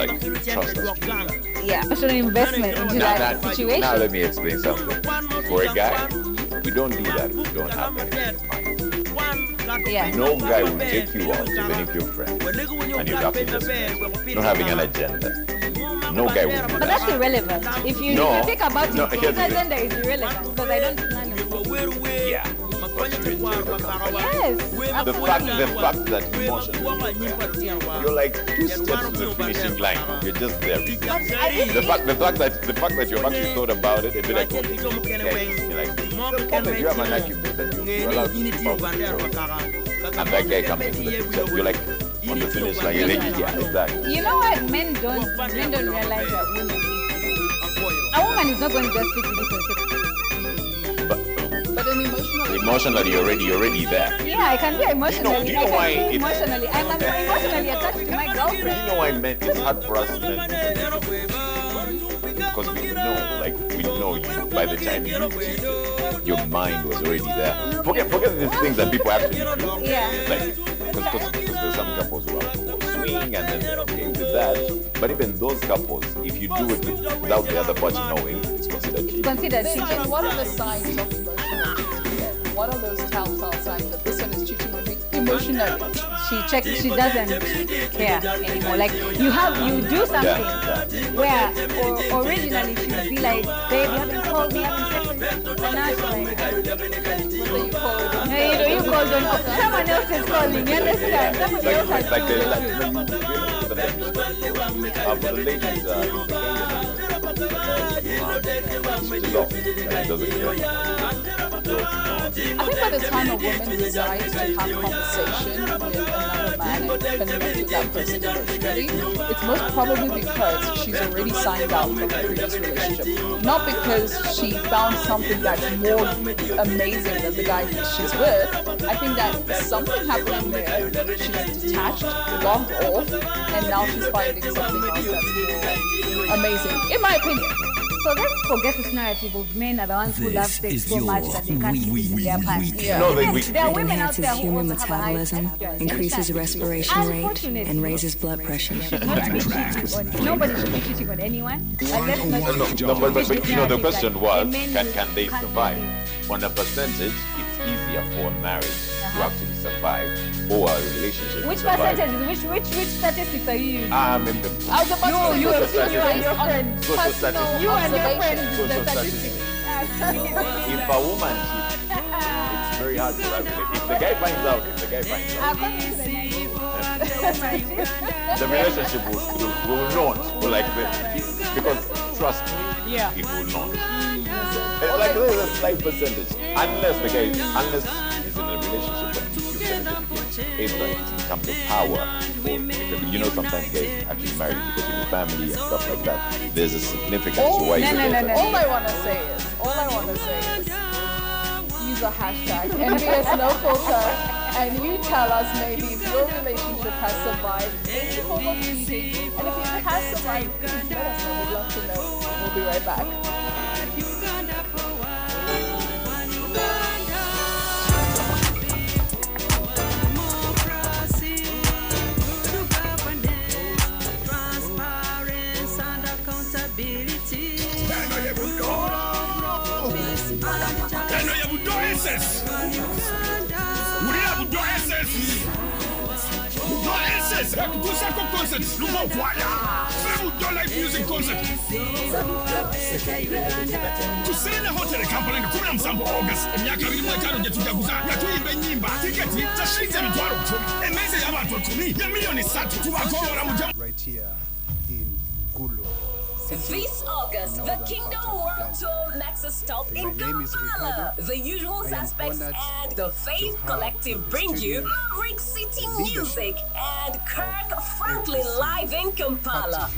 like trust us to do that. Yeah, emotional investment into that situation. Now let me explain something. For a guy, we don't do that. We don't have anything in mind. Yeah. No guy will take you out, even if you're friends, and you're happy just friends, not having an agenda. No guy will do But that. that's irrelevant. If you think about it, the agenda is irrelevant because I don't plan it. Yeah. But you enjoy the company. Yes, The fact that emotionally you're like 2 steps to the finishing line. You're just there. The fact that you've actually thought about it, a bit like okay, you're like the moment you have an argument and you're allowed to keep up with yourself, and that guy comes into the picture, you're like on the finish line. You're like, yeah, exactly. You know what? Men don't realize that women. A woman is not going to just stick with you for a second. But an Emotionally, you're already there. Yeah, I can be emotionally. Do you know why emotionally? I'm emotionally attached to my girlfriend. You know why men? It's hard for us men because we know you. By the time you cheated, your mind was already there. Forget these things that people actually do. Yeah. Like because there's some couples who have to swing and then they're okay with that. But even those couples, if you do it without the other party knowing, it's considered cheating. then what are the signs of emotional cheating? What are those telltale signs that this one is cheating on me emotionally? She doesn't care anymore. Like you do something where originally she would be like, babe, you haven't called me, you haven't texted me. And now she's like, Whether you call hey, you called on someone else is calling, you understand? Someone else has like called. for the ladies, I think by the time a woman decides to have conversation with another man and connect with that person emotionally, it's most probably because she's already signed out from a previous relationship. Not because she found something that's more amazing than the guy she's with. I think that something happened there. She's detached, logged off, and now she's finding something else that's more amazing, in my opinion. So let's forget this narrative of men are the ones who love sex so much that they can't keep it in their pants. No, There are women out Enhances there who human also have a high metabolism, testosterone. increases respiration rate, and raises blood pressure. Nobody should be cheating on anyone. Like, let's not No, but the question was, men can they can't survive? do On a percentage, it's easier for a marriage to actually survive or a relationship Which to survive. percentage? Which statistics are you using? I was about to You say, and your friend. Social statistics. You and your friend. Social The statistics. statistics. If a woman cheats, it's very hard to have it. If the guy finds out, the relationship will not. Because trust me, it will not. It's like there's a slight percentage. Unless he's in a relationship and you benefit either in terms of power or sometimes guys actually married because of the family and stuff like that. There's a significance to why No. all I want to say is, use a hashtag NBS no filter, and you tell us maybe if your relationship has survived any form of cheating, and if it has survived, please let us know. We'd love to know. We'll be right back. tusirine hoteli kampala nga 17 August emyaka 25 gye tujaguza nga tuyimba ennyimba tiketi za shilingi emitwalo 10 emmeeza y'abantu 10 ya milioni 3 tubakolola mu right here in Gulu. This August, the Kingdom World Tour makes a stop in Kampala. The Usual Suspects and the Faith Collective bring you Maverick City Music and Kirk Franklin live in Kampala.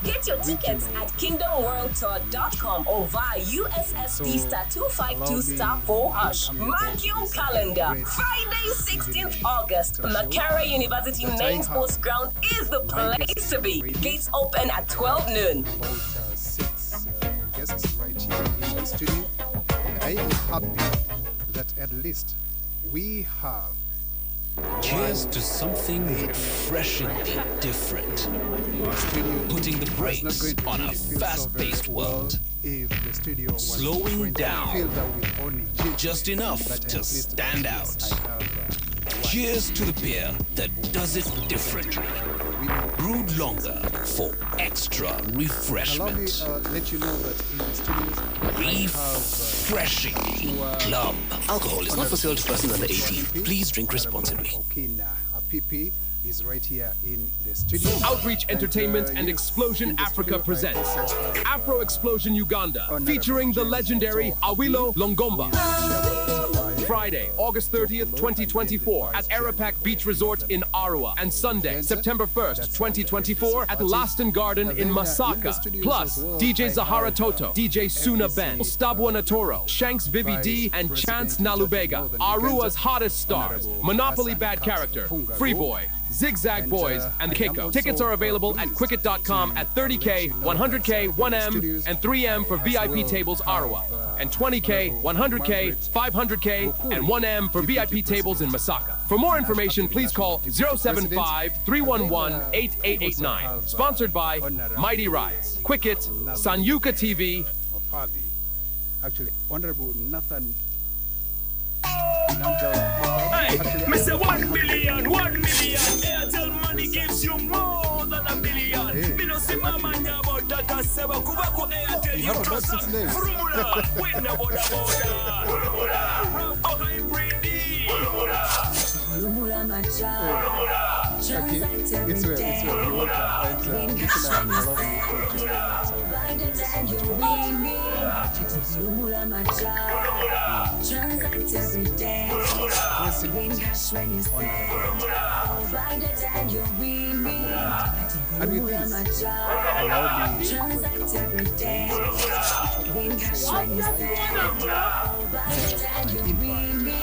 Get your tickets at kingdomworldtour.com or via USSD *252*4#. Mark your calendar. Friday, 16th August, Makerere University Main Sports Ground is the place to be. Gates open at 12 noon. About 6 guests right here in the studio. And I am happy that at least we have Cheers to something refreshingly different. Putting the brakes on a fast-paced world. Slowing down just enough to stand out. Cheers to the beer that does it differently. Brewed longer for extra refreshment. Refreshing Club. Alcohol is not for sale to persons under 18. Please drink responsibly. Is right here in the studio. Outreach Entertainment and Explosion Africa presents Afro Explosion Uganda, featuring the legendary Awilo Longomba. Friday, August 30th, 2024 at Arapac Beach Resort in Arua, and Sunday, September 1st, 2024 at Laston Garden in Masaka. Plus, DJ Zahara Toto, DJ Suna Ben, Stabwa Natoro, Shanks Vivi D, and Chance Nalubega, Arua's hottest stars, Monopoly Bad Character, Free Boy, Zigzag Boys, and the Keiko. Tickets are available at quicket.com at 30K, 100K, 1M, and 3M for VIP tables Arua, and 20K, 100K, 500K, and 1M for VIP tables in Masaka. For more information, please call 075-311-8889. Sponsored by Mighty Rise, Quicket, Sanyuka TV. Actually, Honorable Nathan. Hey, Mr. 1 million, 1 million. Airtel money gives you more than a million. Me no see my man about that. Seba kubako Airtel you trust. Furumula, win the border. Furumula, oh hybrid. Furumula, my child. It's well. You work out. Furumula, my child. Transact every day. Green cash when you spend. Buy that and you win me. And with this, allow me Transact every day. Green cash when you spend. Buy that and you win me.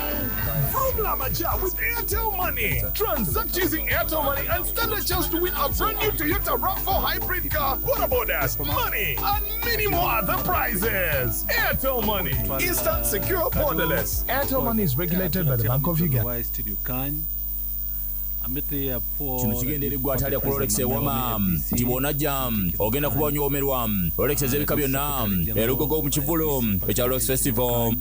Formula Maja with Airtel Money. Transact using Airtel Money and stand a chance to win a brand new Toyota RAV4 hybrid car, water bonus, money, and many more other prizes. Airtel Money. Instant, secure, borderless. Airtel Money is regulated by the Bank of Uganda. kino kigendera eggwata lya ku Rolex ewama tibona jam ogenda kuba onyoomerwa Rolex ez'ebika byonna erugogo mu kivulo ekya Rolex Festival.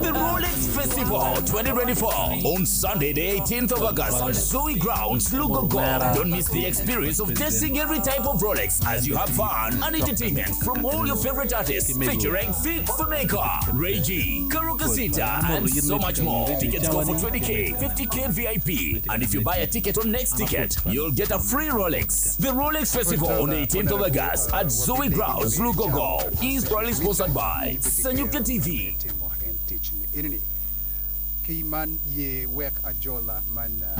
The Rolex Festival 2024 on Sunday, the 18th of August at Zoe Grounds, Lugogo. Don't miss the experience of testing every type of Rolex as you have fun and entertainment from all your favorite artists, featuring Fit Funeka, Ray G, Karukasita, and so much more. Tickets go for 20K, 50K VIP, and if you buy a ticket on Next Ticket, you'll get a free Rolex. The Rolex Festival on the 18th of August at Zoe Grounds, Lugogo is proudly sponsored by Sanyuka TV.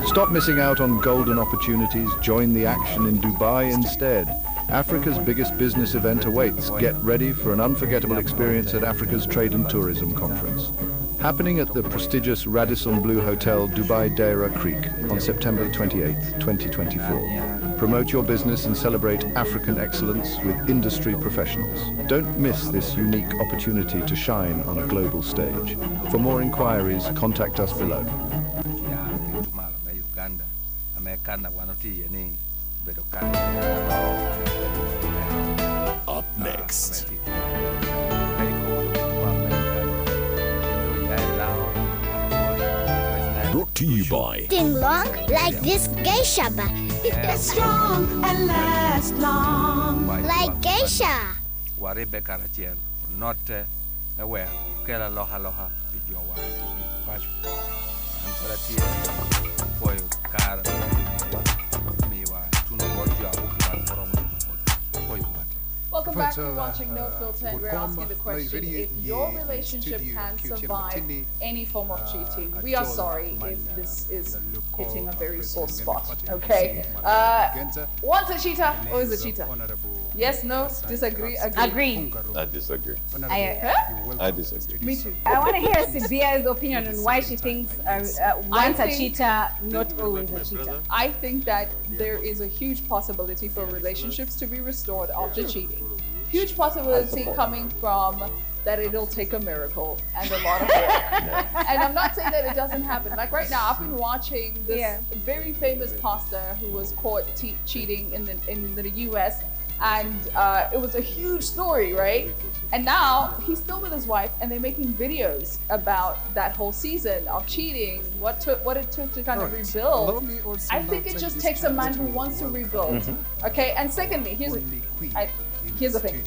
Stop missing out on golden opportunities. Join the action in Dubai instead. Africa's biggest business event awaits. Get ready for an unforgettable experience at Africa's Trade and Tourism Conference. Happening at the prestigious Radisson Blu Hotel, Dubai Deira Creek on September 28th, 2024. Promote your business and celebrate African excellence with industry professionals. Don't miss this unique opportunity to shine on a global stage. For more inquiries, contact us below. Up next. Brought to you by Ding long like this geisha bar. It's strong and lasts long. Like geisha. Warebe karatiel not aware kela loha loha bijowa pashu antaratie koyo kar miwa tuno bodjo abukan foromo koyo mate. Welcome back to Watching No Filter, and we're asking the question, if your relationship can survive any form of cheating. We are sorry if this is hitting a very sore spot, okay? Want a cheater or is a cheater? Yes, no, disagree, agree? I disagree. I disagree. Me too. I want to hear Sibia's opinion on why she thinks once a cheater, not always a cheater. I think that there is a huge possibility for relationships to be restored after cheating. Huge possibility coming from that it'll take a miracle and a lot of work. And I'm not saying that it doesn't happen. Like right now, I've been watching this very famous pastor who was caught cheating in the US, and it was a huge story, right? And now he's still with his wife, and they're making videos about that whole season of cheating, what it took to kind of rebuild. I think it just takes a man who wants to rebuild. Okay, and secondly, here's the thing.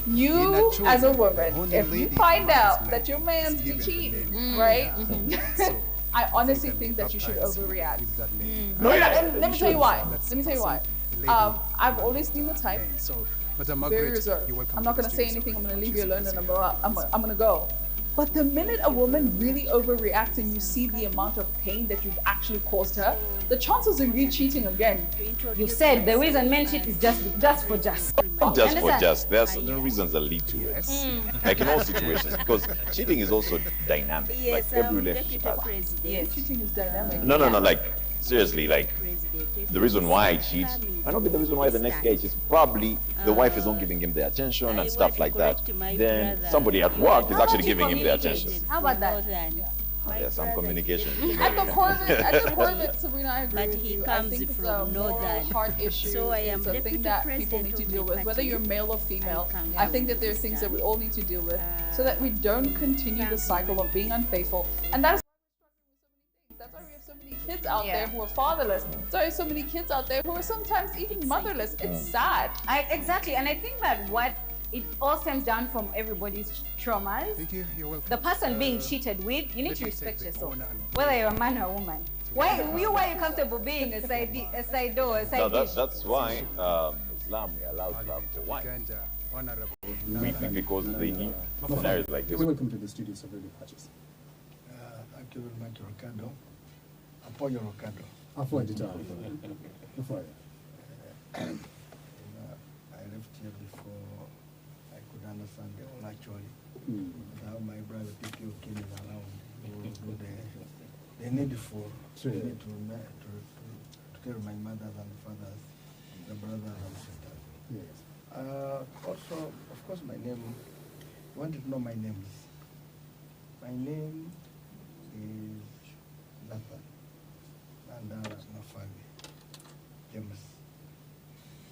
You, as a woman, if you find out that your man's be cheating, right? I honestly think that you should overreact. And let me tell you why. I've always been the type, very reserved. I'm not going to say anything. I'm going to leave you alone, and I'm going to go. But the minute a woman really overreacts and you see the amount of pain that you've actually caused her, the chances of you cheating again. You said the reason men cheat is just for just. Not just for just. There are certain reasons that lead to it. Like in all situations, because cheating is also dynamic. Yes, like every relationship has. Yes, cheating is dynamic. No. Like seriously, like the reason why I cheat might not be the reason why the next guy cheats. Probably the wife is not giving him the attention and stuff like that. Then somebody at work is actually giving him the attention. How about that? There's some communication. At the core of it, Sabrina, I agree with you. I think it's a moral heart issue. So I am it's a thing that people need to deal with, whether you're male or female. I think that there are things that we all need to deal with so that we don't continue the cycle of being unfaithful. And that is that's why we have so many kids out there who are fatherless. That's why so many kids out there who are sometimes even motherless. It's sad. Exactly. And I think that what it all stems down from everybody's traumas. Thank you. You're welcome. The person being cheated with, you need to respect yourself, whether you're a man or a woman. Why are you comfortable being a side door, a side dish? That's why Islam allows to have the wife. Because they need scenarios like this. Welcome to the studios of Radio Patches. Thank you very much, Ricardo. Apoyo Ricardo. I left here before I could understand the whole actually. Now my brother people came around who they need for me to care my mothers and fathers, the brothers and sisters. Yes. Also, of course, my name. You wanted to know my names. My name is Nathan Nandara Nafami James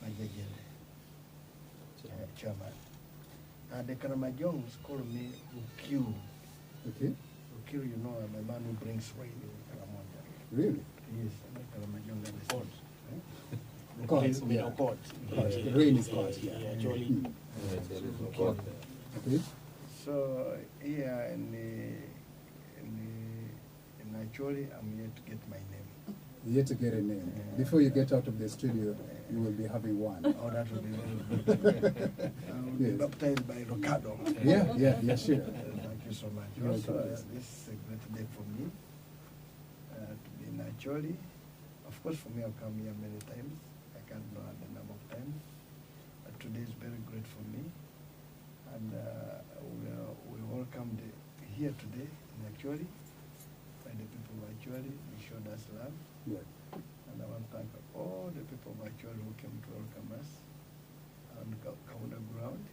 Majagele, chairman. The Karamajongs call me Ukiu. Okay. Ukiu, you know, I'm a man who brings rain in Karamoja. Really? Yes, I'm a Karamajonga. God. The rain is God. Okay. So here in Acholi, I'm here to get my name. Yet to get a name. Before you get out of the studio, you will be having one. Oh, that will be very good. I will be baptized by Ricardo. Yeah, sure. Thank you so much. Also, this is a great day for me to be in Acholi. Of course, for me, I've come here many times. I can't know the number of times. But today is very great for me. And we welcomed here today in Acholi by the people of Acholi. They showed us love. Yeah. And I want to thank all the people of Acholi who came to welcome us on Kaunda ground.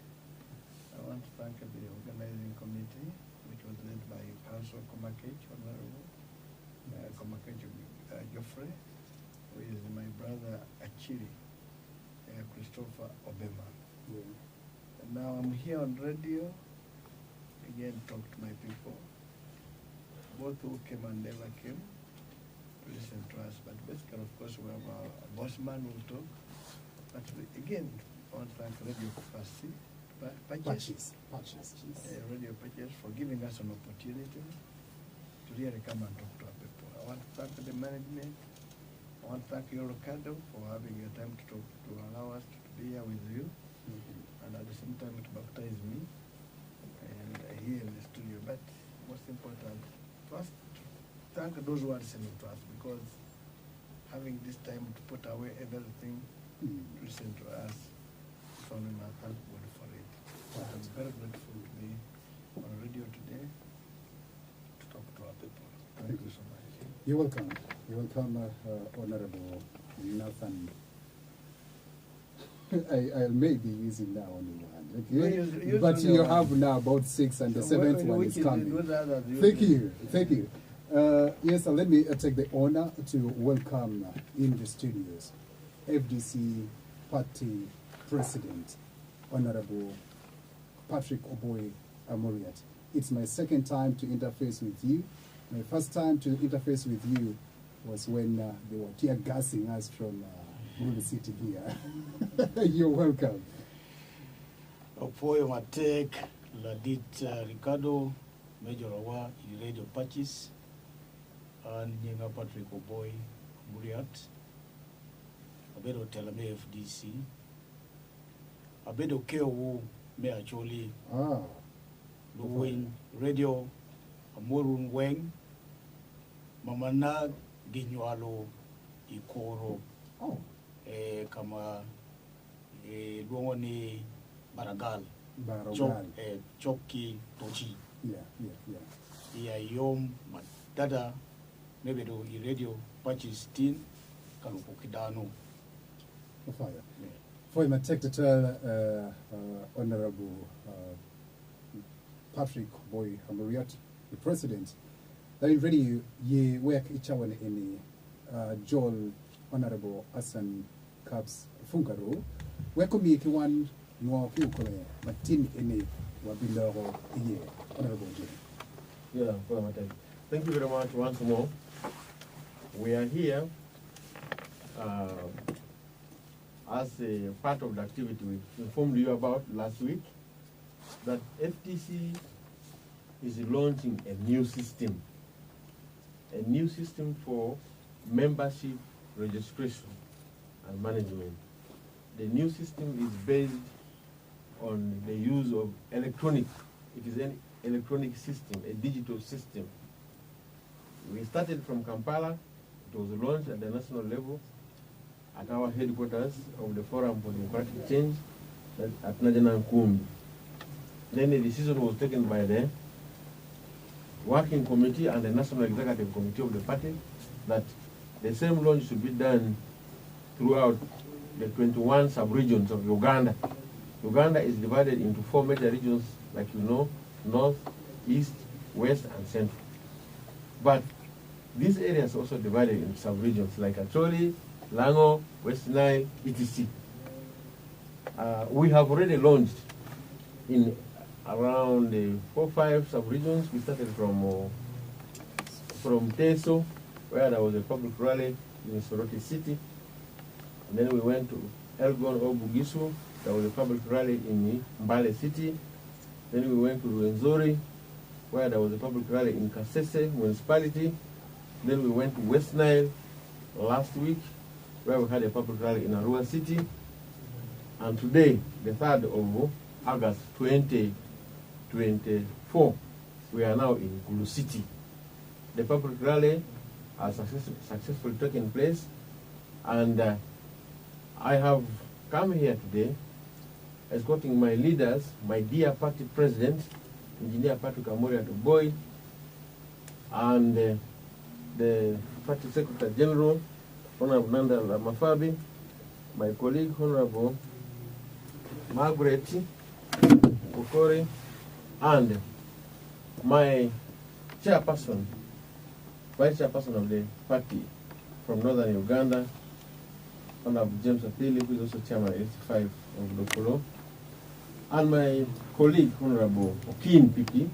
I want to thank the organizing committee, which was led by Council Komakech, Honorable Komakech Geoffrey, who is my brother Achiri, Christopher Obema. Yeah. And now I'm here on radio, again talk to my people, both who came and never came, to listen to us. But basically, of course, we have a boss man who will talk. But again, I want to thank Radio Patches. Radio Patches for giving us an opportunity to really come and talk to our people. I want to thank the management. I want to thank you, Ricardo, for having your time to talk, to allow us to be here with you, and at the same time to baptize me and here in the studio. But most important, first, thank those who are listening to us, because having this time to put away everything to listen to us, so we must thank God for it. But I'm very grateful to be on radio today to talk to our people. Thank you so much. You're welcome. You're welcome, Honorable Nathan I may be using now only one. Okay? Use But only you one. have now about 6 and the So seventh which one is is coming. good others Thank use you. Thank you. Yes, let me take the honor to welcome in the studios FDC Party President, Honorable Patrick Oboy Amuriat. It's my second time to interface with you. My first time to interface with you was when they were tear gassing us from Gulu City here. You're welcome. Oboy Matek, Ladit Ricardo, Major Awa, Radio Patches, and Nyenga Patrick Oboy Muriat, Abedo Telame FDC, Abedo Keowu, me actually, Luwin Radio, Amurun Weng, Mamana Ginyualo, Ikoro, kama Luongoni Baragal, Choki Tochi. Yeah, Yom Dada, maybe do radio patches tin, Kalupokidano. Fire. For him, I take to tell Honorable Patrick Boy Amuriat, the President, that in radio ye work each one in Joel Honorable Hassan Caps Fungaro, where come you one no Kukole, Martin Ene, Wabiloro, ye, Honorable Jim. Yeah, thank you very much once more. We are here as a part of the activity we informed you about last week, that FDC is launching a new system for membership registration and management. The new system is based on the use of electronic. It is an electronic system, a digital system. We started from Kampala. It was launched at the national level at our headquarters of the Forum for Democratic Change at Najana Nkumbi. Then a decision was taken by the Working Committee and the National Executive Committee of the party that the same launch should be done throughout the 21 sub-regions of Uganda. Uganda is divided into 4 major regions, like you know, North, East, West, and Central. But these areas are also divided into sub-regions like Acholi, Lango, West Nile, etc. We have already launched in around 4 or 5 sub-regions. We started from Teso, where there was a public rally in Soroti City. And then we went to Elgon or Bugisu. There was a public rally in Mbale City. Then we went to Rwenzori, where there was a public rally in Kasese municipality. Then we went to West Nile last week, where we had a public rally in Arua City. And today, the 3rd of August 2024, we are now in Gulu City. The public rally has successfully taken place, and I have come here today escorting my leaders, my dear party president, Engineer Patrick Amuriat Oboy, and the party secretary general, Honorable Nanda Mafabi, my colleague, Honorable Margaret Okore, and my chairperson, vice chairperson of the party from Northern Uganda, Honorable James Apili, who is also chairman 85 of Lokolo, and my colleague, Honorable Okin Pipi.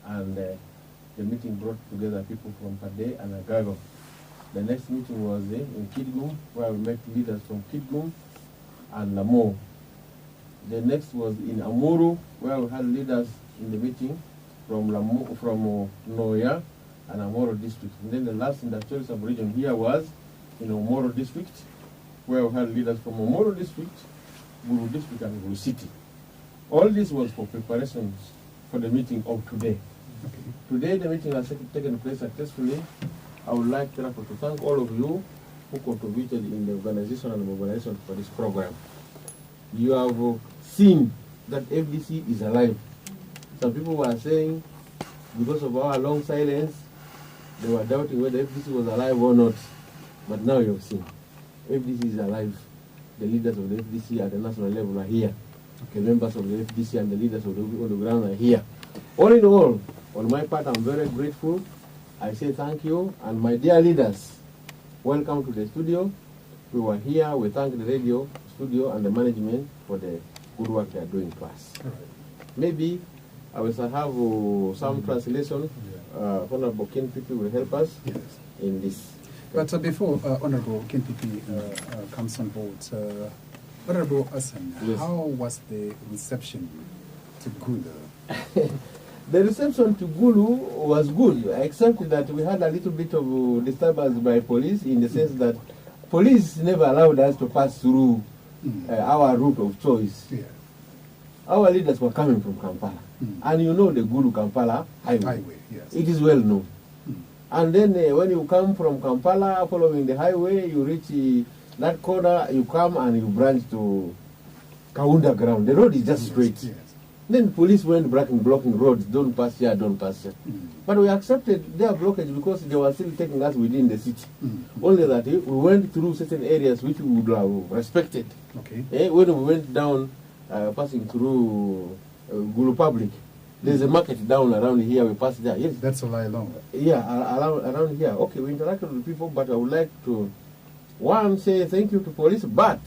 And the meeting brought together people from Pade and Agago. The next meeting was in Kidgum, where we met leaders from Kidgum and Lamo. The next was in Amuru, where we had leaders in the meeting from Noya and Amoro district. And then the last industrial sub-region here was in Omoro district, where we had leaders from Omoro district, Gulu district, and Gulu city. All this was for preparations for the meeting of today. Okay. Today the meeting has taken place successfully. I would like to thank all of you who contributed in the organization and mobilization for this program. You have seen that FDC is alive. Some people were saying, because of our long silence, they were doubting whether FDC was alive or not. But now you have seen, FDC is alive. The leaders of the FDC at the national level are here. The members of the FDC and the leaders of the on the ground are here. All in all, on my part, I'm very grateful. I say thank you, and my dear leaders, welcome to the studio. We were here. We thank the radio studio and the management for the good work they are doing to us. Maybe I will have some translation. Honorable Ken Pipi will help us in this. But before Honorable Ken Pipi comes on board, Honorable Hassan, how was the reception to Gulu? The reception to Gulu was good, except that we had a little bit of disturbance by police, in the sense that police never allowed us to pass through our route of choice. Yeah. Our leaders were coming from Kampala. And you know the Gulu Kampala highway. Yes. It is well known. And then when you come from Kampala, following the highway, you reach that corner, you come and you branch to Kaunda ground. The road is just straight. Yes. Then police went blocking roads, don't pass here, don't pass here. But we accepted their blockage because they were still taking us within the city. Only that we went through certain areas which we would have respected. Okay. When we went down, passing through Gulu Public, there's a market down around here, we passed there. Yes. That's a lie along. Yeah, around here. Okay, we interacted with people, but I would like to, one, say thank you to police, but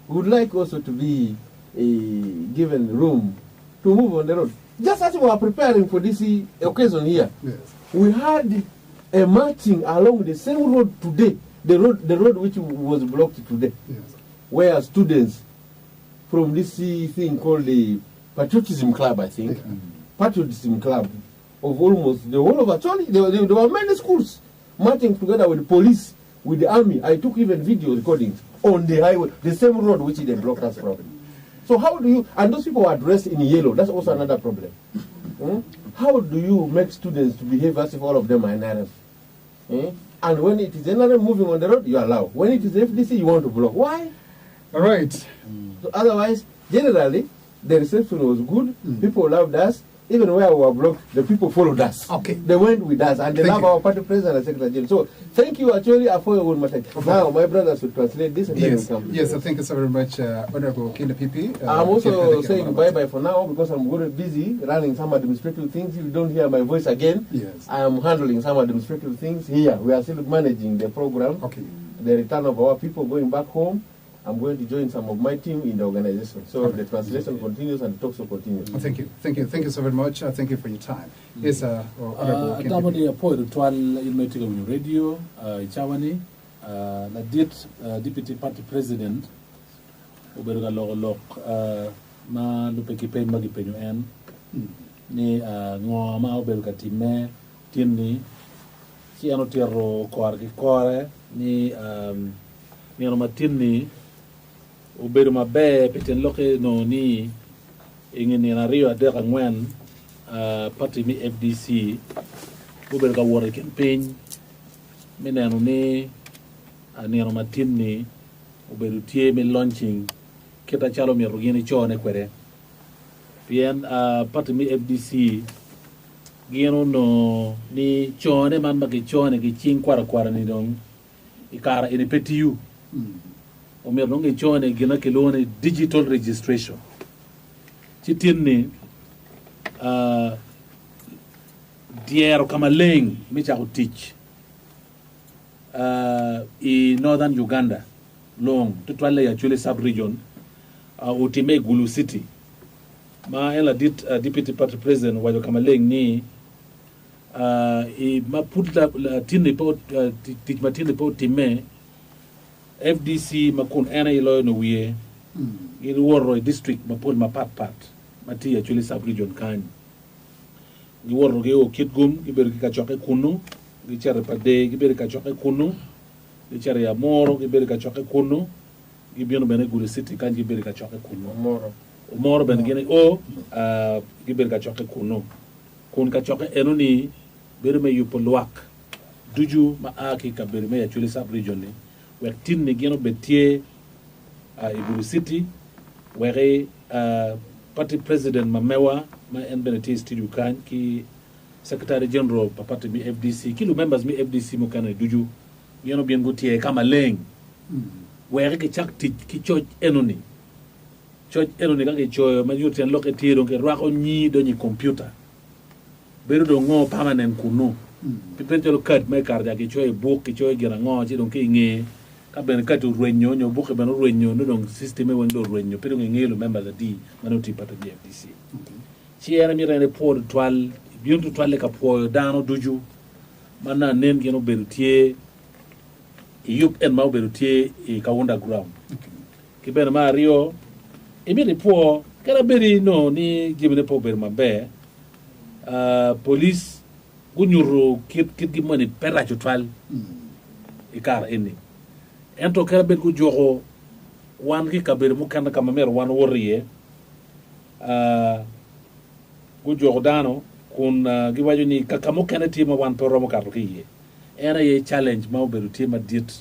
we would like also to be given room to move on the road. Just as we were preparing for this occasion here, yes, we had a marching along the same road today, the road which was blocked today, yes, where students from this thing called the Patriotism Club, I think, Patriotism Club, of almost the whole of actually, there were many schools marching together with the police, with the army. I took even video recordings on the highway, the same road which they blocked us from. So how do you, and those people are dressed in yellow, that's also another problem. How do you make students to behave as if all of them are NRF? And when it is NRF moving on the road, you allow. When it is FDC, you want to block. Why? All right. So otherwise, generally, the reception was good. People loved us. Even where we were blocked, the people followed us. Okay. They went with us, and they love our party president and secretary general. So thank you, actually, for your matter. Now, my brothers will translate this and then we'll come. Yes, thank you so very much, Honorable Kenda Pipi. I'm also saying bye-bye for now because I'm very busy running some administrative things. If you don't hear my voice again, yes, I am handling some administrative things here. We are still managing the program. Okay. The return of our people going back home. I'm going to join some of my team in the organization. So the translation continues and the talk show continues. Thank you. Thank you. Thank you so very much. Thank you for your time. Yes, Honorable Apoy Twal Ilmetiga Radio, Chawani, Deputy Party President, Uberga Lok, Ma Lupeki Pen Magipenyu N, Ni Ngoma Uberga Time, Tinni, Chiano Tierro Koarki Kore, Ni Matini. Uberu mabe peten loke no ni ingin na rio adera ngwen party mi FDC uberu ka war campaign menenu ni ani no matini uberu tie mi launching kita chalo mi rugini chone kwere pien party mi FDC gieno no ni chone man ba ki chone ki ching kwara ni dong ikara ini petiu omer no ngi chone gina kelone digital registration chitinni diero kama leng mi cha teach in northern Uganda long to twale actually sub region utime Gulu city ma ela dit deputy party president wa kama leng ni ma put la tinni po teach matini po time FDC makun ena ilo no wie in Warroy district mapol mapat mati actually sub region kan ni Warro ge o kitgum iber ka choke kunu gichere pade gibere ka choke kunu gichere ya moro gibere ka choke kunu gibiono bene Gulu City kan gibere ka choke kunu moro bene gene o gibere ka choke kunu kun ka choke enuni bere me yupo luak duju ma aki ka bere me ya chuli sub region ni wek tin ni geno betie Gulu City were party president mamewa ma NBNT studio kan ki secretary general pa party mi FDC ki lu members mi FDC mo kan duju geno bien gotie kama leng were ke chak ki choj enoni ka ke choyo ma yuten loketi ron ke rako nyi do ni computer beru do ngo permanent kuno pipentelo card me karja ke choy book ke choy gira ngo chi don ke nge ka ben ka to renyo nyo book ben renyo no don system e wendo renyo pero nge lo member di manoti pata di FDC chi era mi rene por twal biuntu twal ka po dano duju mana nen geno berutie yup en mau berutie e ka underground ke ben ma rio e mi po kera beri no ni gimene po ber mabe police gunyuro kit gimani pera chutwal ikar eni ento kera ben ku jogo wan ki kabere mu kan kama mer wan woriye gu jogo dano kun giwajo ni kakamu kana tima wan pero mo kar kiye era ye challenge ma beru tima dit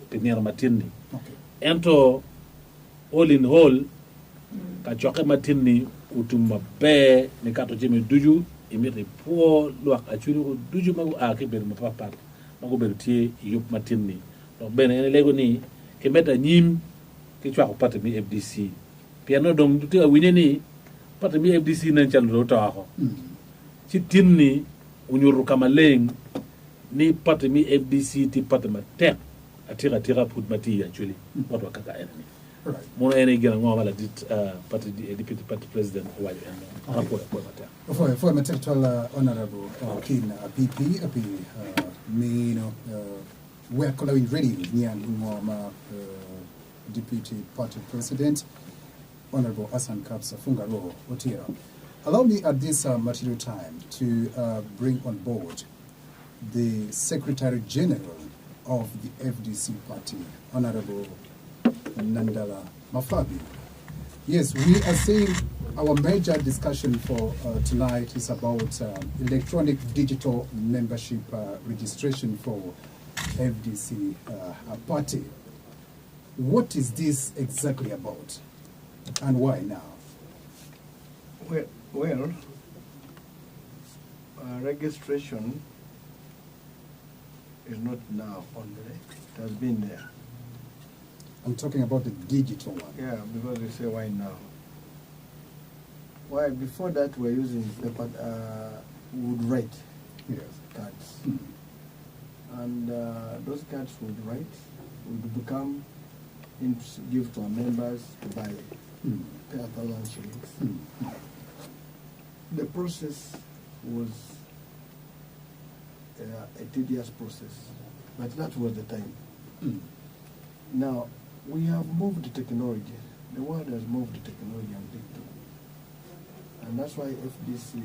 pinero matinni ento all in all ka choke matinni utuma be ni kato jeme duju imiri po luak achuri duju magu akiber mapapar magu berutie yup matinni donc ben ene lego ni ke meta nyim ke chwa ko pata mi FDC piano donc duti awine ni pata mi FDC nan chalro tawa ko ci tinni unyuru kama leng ni pata mi FDC ti pata ma tek atira put mati actually what wa kaka ene mon ene gina ngoma la dit party deputy party president wajo en rapport ko mata for material honorable kin PP api me no we're calling ready nyan ngoma deputy party president honorable Hassan Kapsa Fungaro Otira. Allow me at this material time to bring on board the Secretary General of the FDC party, Honorable Nandala Mafabi. Yes, we are saying our major discussion for tonight is about electronic digital membership registration for FDC party. What is this exactly about, and why now? Well, registration is not now only; it has been there. I'm talking about the digital one. Yeah, because you say why now? Why before that we're using paper, would write cards, and those cards would become give to our members to buy pay 1,000 shillings. The process was a tedious process, but that was the time. Now we have moved the technology. The world has moved the technology and big time. And that's why FDC,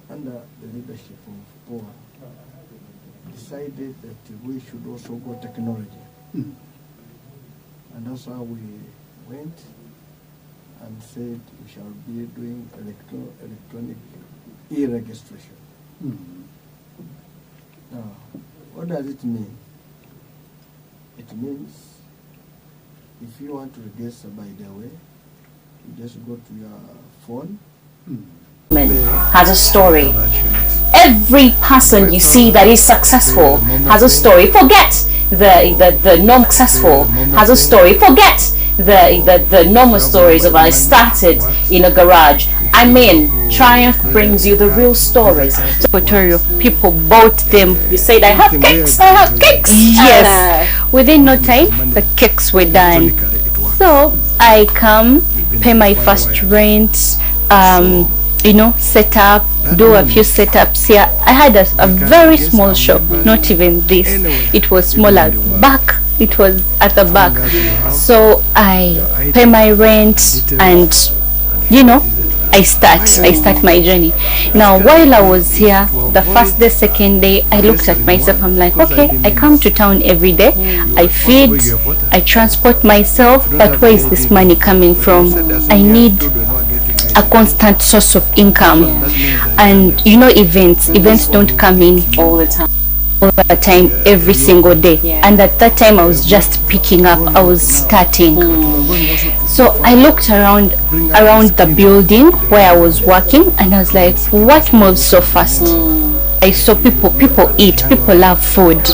under the leadership of Paul, decided that we should also go technology. And that's how we went and said we shall be doing electronic e-registration. Now, what does it mean? It means if you want to register by the way, you just go to your phone. Has a story. Every person you see that is successful has a story. Forget the non-successful has a story. Forget the normal stories of I started in a garage. I mean, triumph brings you the real stories. People bought them. You said, I have cakes. Yes. Within no time, the cakes were done. So I come, pay my first rent, set up, do a few setups here. I had a very small shop, not even this. It was smaller. Back, it was at the back. So I pay my rent and, I start my journey. Now, while I was here, the first day, second day, I looked at myself. I'm like, okay, I come to town every day. I feed, I transport myself, but where is this money coming from? I need a constant source of income. And you know, events don't come in all the time, every single day. And at that time, I was just picking up, I was starting. So I looked around the building where I was working, and I was like, what moves so fast? I saw people eat, people love food.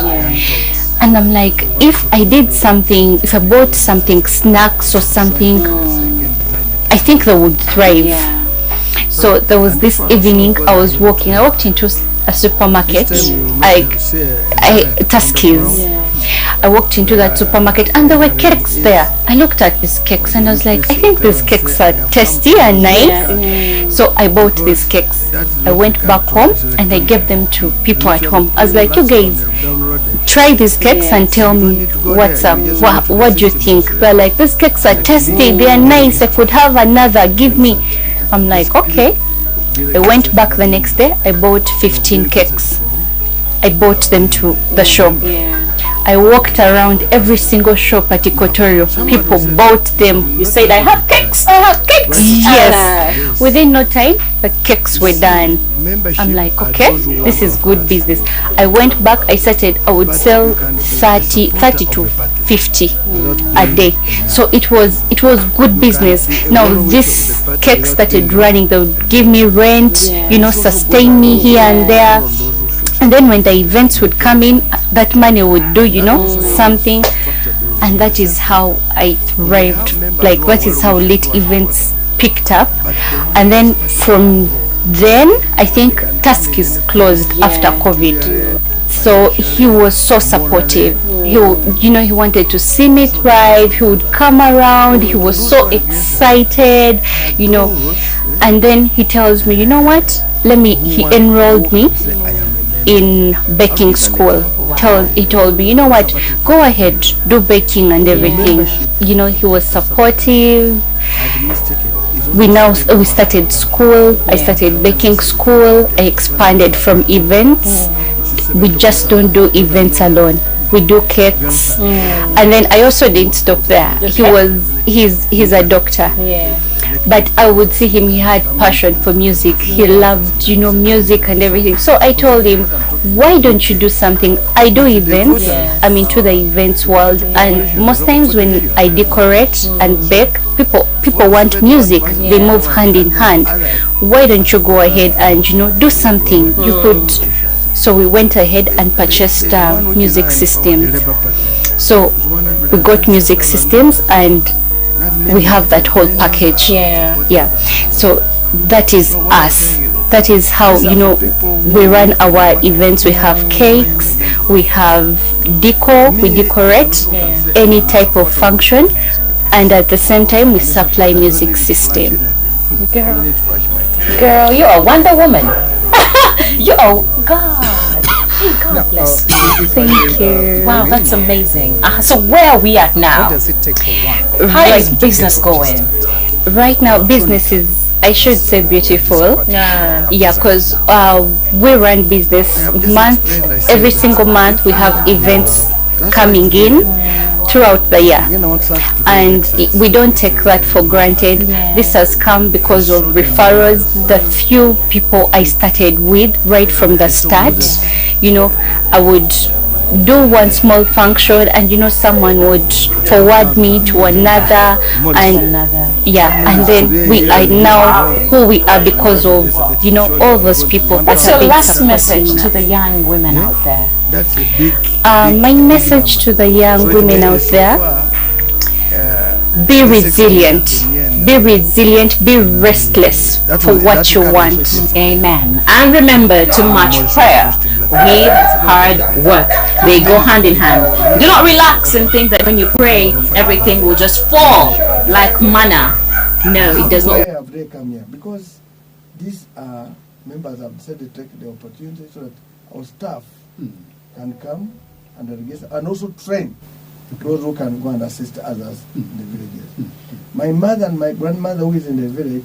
And I'm like, if I did something, if I bought something, snacks or something, I think they would thrive. So there was this evening, I walked into a supermarket, Tuskys. I walked into that supermarket and there were cakes there. I looked at these cakes and I was like, I think these cakes are tasty and nice. So I bought these cakes. I went back home and I gave them to people at home. I was like, you guys, try these cakes and tell me what's up. What do you think? They're like, these cakes are tasty, they are nice, I could have another, give me. I'm like, okay. I went back the next day, I bought 15 cakes. I bought them to the shop. I walked around every single shop at Equatorial. People bought them. You said, I have cakes, I have cakes. Yes. Within no time, the cakes were done. I'm like, okay, this is good business. I went back, I would sell 30 to 50 a day. So it was good business. Now this cake started running. They would give me rent, sustain me here and there. And then when the events would come in, that money would do, something. And that is how I thrived. Like, that is how late events picked up. And then from then, I think Tuskys closed after COVID. So he was so supportive. He wanted to see me thrive. He would come around. He was so excited, And then he tells me, you know what? He enrolled me in baking school. He told me, you know what, go ahead, do baking and everything. He was supportive. We started school. I started baking school. I expanded from events. We just don't do events alone. We do cakes. And then I also didn't stop there. He's a doctor. But I would see him, he had passion for music. He loved, music and everything. So I told him, why don't you do something? I do events. I'm into the events world. And most times when I decorate and bake, people want music. They move hand in hand. Why don't you go ahead and, do something? You could. So we went ahead and purchased music systems. So we got music systems and we have that whole package. So that is us. That is how we run our events. We have cakes, we have decor, we decorate any type of function, and at the same time we supply music system. Girl, you're a Wonder Woman. You're God. God bless you. Thank you. Wow, that's amazing. So where are we at now? What does it take for one? How is business going? Right now, business is, I should say, beautiful. Because we run business every single month. We have events coming in throughout the year, and we don't take that for granted. This has come because of referrals. The few people I started with right from the start, I would do one small function and someone would forward me to another, and then we are now who we are because of all those people. What's your last message to the young women out there? That's a big my message to the young women out there: be resilient, be restless for what you want. Amen. And remember to match prayer with hard work. They go hand in hand. Do not relax and think that when you pray everything will just fall like manna. No, it does not. Why have they come here? Because these members have said they take the opportunity so that our staff can come and also train those who can go and assist others in the villages. My mother and my grandmother who is in the village,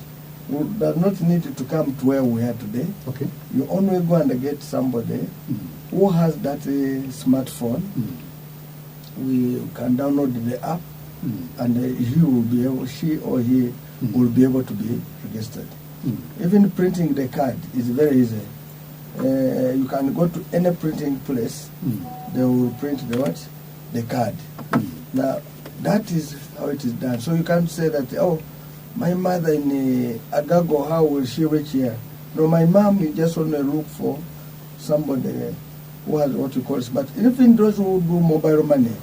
does not need to come to where we are today. Okay. You only go and get somebody who has that smartphone. We can download the app, and she or he will be able to be registered. Even printing the card is very easy. You can go to any printing place, they will print the card. Now, that is how it is done. So you can't say that, oh, my mother in Agago, how will she reach here? No, my mom, you just want to look for somebody who has what you call it. But even those who do mobile money,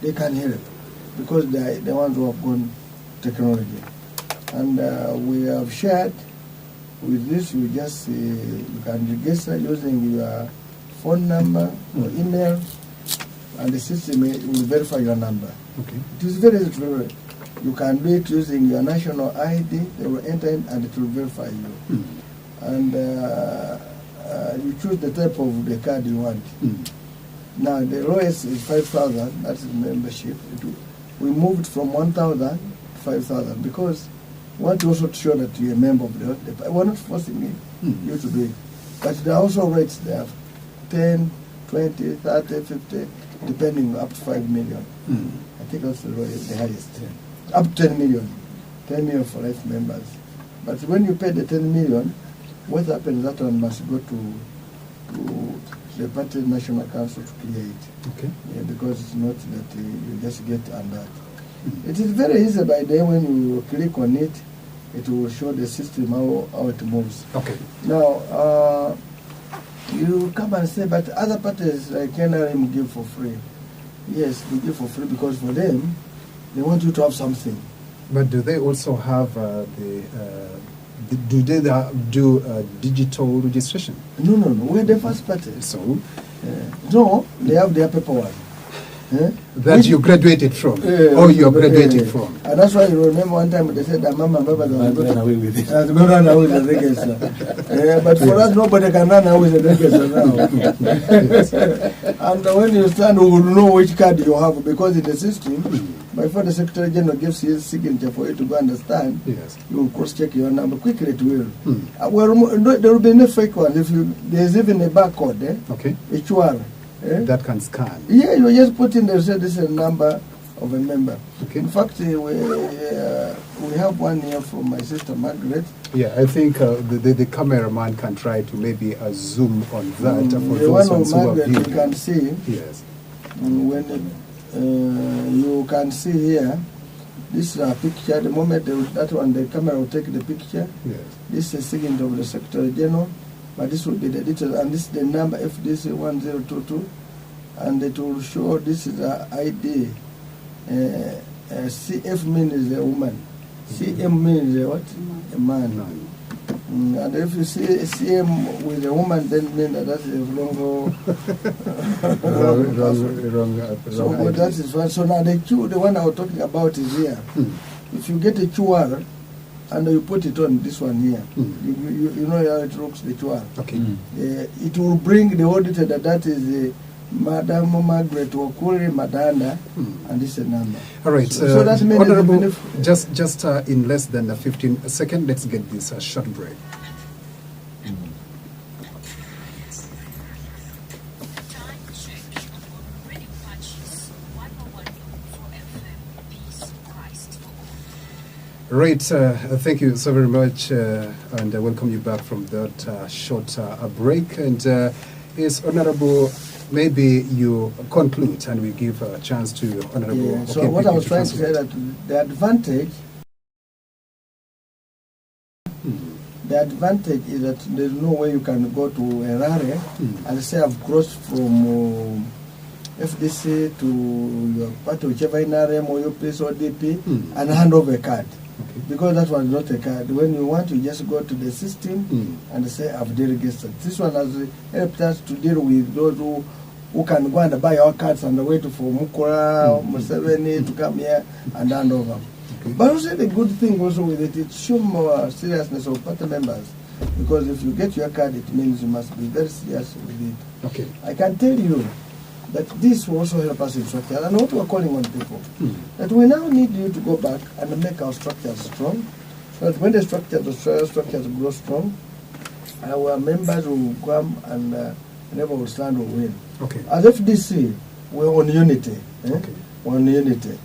they can help because they are the ones who have gone technology. And we have shared with this, you just you can register using your phone number or email, and the system will verify your number. Okay. It is very. You can do it using your national ID. They will enter in and it will verify you. And you choose the type of the card you want. Now the lowest is 5,000. That's the membership. We moved from 1,000 to 5,000 because we want to also show that you're a member of the. We're not forcing you to do it, but there are also rates there, 10, 20, 30, 50, depending up to 5 million. I think that's the highest. Up to 10 million. 10 million for life members. But when you pay the 10 million, what happens, that one must go to the Party National Council to clear it. Okay. Yeah, because it's not that you just get on that. It is very easy by the when you click on it, it will show the system how it moves. Okay. Now, you come and say, but other parties like NRM give for free. Yes, they give for free because for them, they want you to have something. But do they also have do they do digital registration? No. We're the first party. So? No, they have their paperwork. That you graduated from, or you graduated from. And that's why you remember one time they said that Mama and Baba run away with it. Run away with the register. But for us, nobody can run away with the register now. And when you stand, we will know which card you have because in the system, before the Secretary General gives his signature for you to go understand, you will cross-check your number. Quickly it will. There will be no fake one. There's even a barcode, a QR. That can scan. Yeah, you just put in there, say this is a number of a member. Okay. In fact, we have one here from my sister Margaret. Yeah, I think the cameraman can try to maybe zoom on that. For The those one of Margaret you can see. Yes. When you can see here, this is a picture. The moment that one, the camera will take the picture. Yes. This is a signature of the Secretary General. But this will be the details, and this is the number FDC 1022, and it will show this is the ID. CF means a woman, CM means a what? A man. And if you see CM with a woman, then mean that that's a wrong. So that is one. So now the one I was talking about is here. If you get a QR, and you put it on this one here. You know how it looks, the QR. Okay. It will bring the auditor that is Madam Margaret Okuri Madanda, and this is a number. All right. So that means Honorable, just in less than 15 seconds, let's get this short break. Right, thank you so very much, and I welcome you back from that short break. And yes, Honorable, maybe you conclude and we give a chance to Honorable. Yeah, so what I was trying to say that the advantage is that there's no way you can go to Harare and say I've crossed from FDC to your party, whichever NRM or your place or DP, and hand over a card. Because that one is not a card. When you want, you just go to the system and say, I've deregistered. This one has helped us to deal with those who can go and buy our cards and wait for Mukura, Museveni to come here and hand over. But also the good thing also with it shows more seriousness of party members. Because if you get your card, it means you must be very serious with it. Okay. I can tell you that this will also help us in structure. And what we're calling on people, that we now need you to go back and make our structures strong, But when the social structures grow strong, our members will come and never will stand or win. Okay. As FDC, we're on unity. Okay. We're on unity.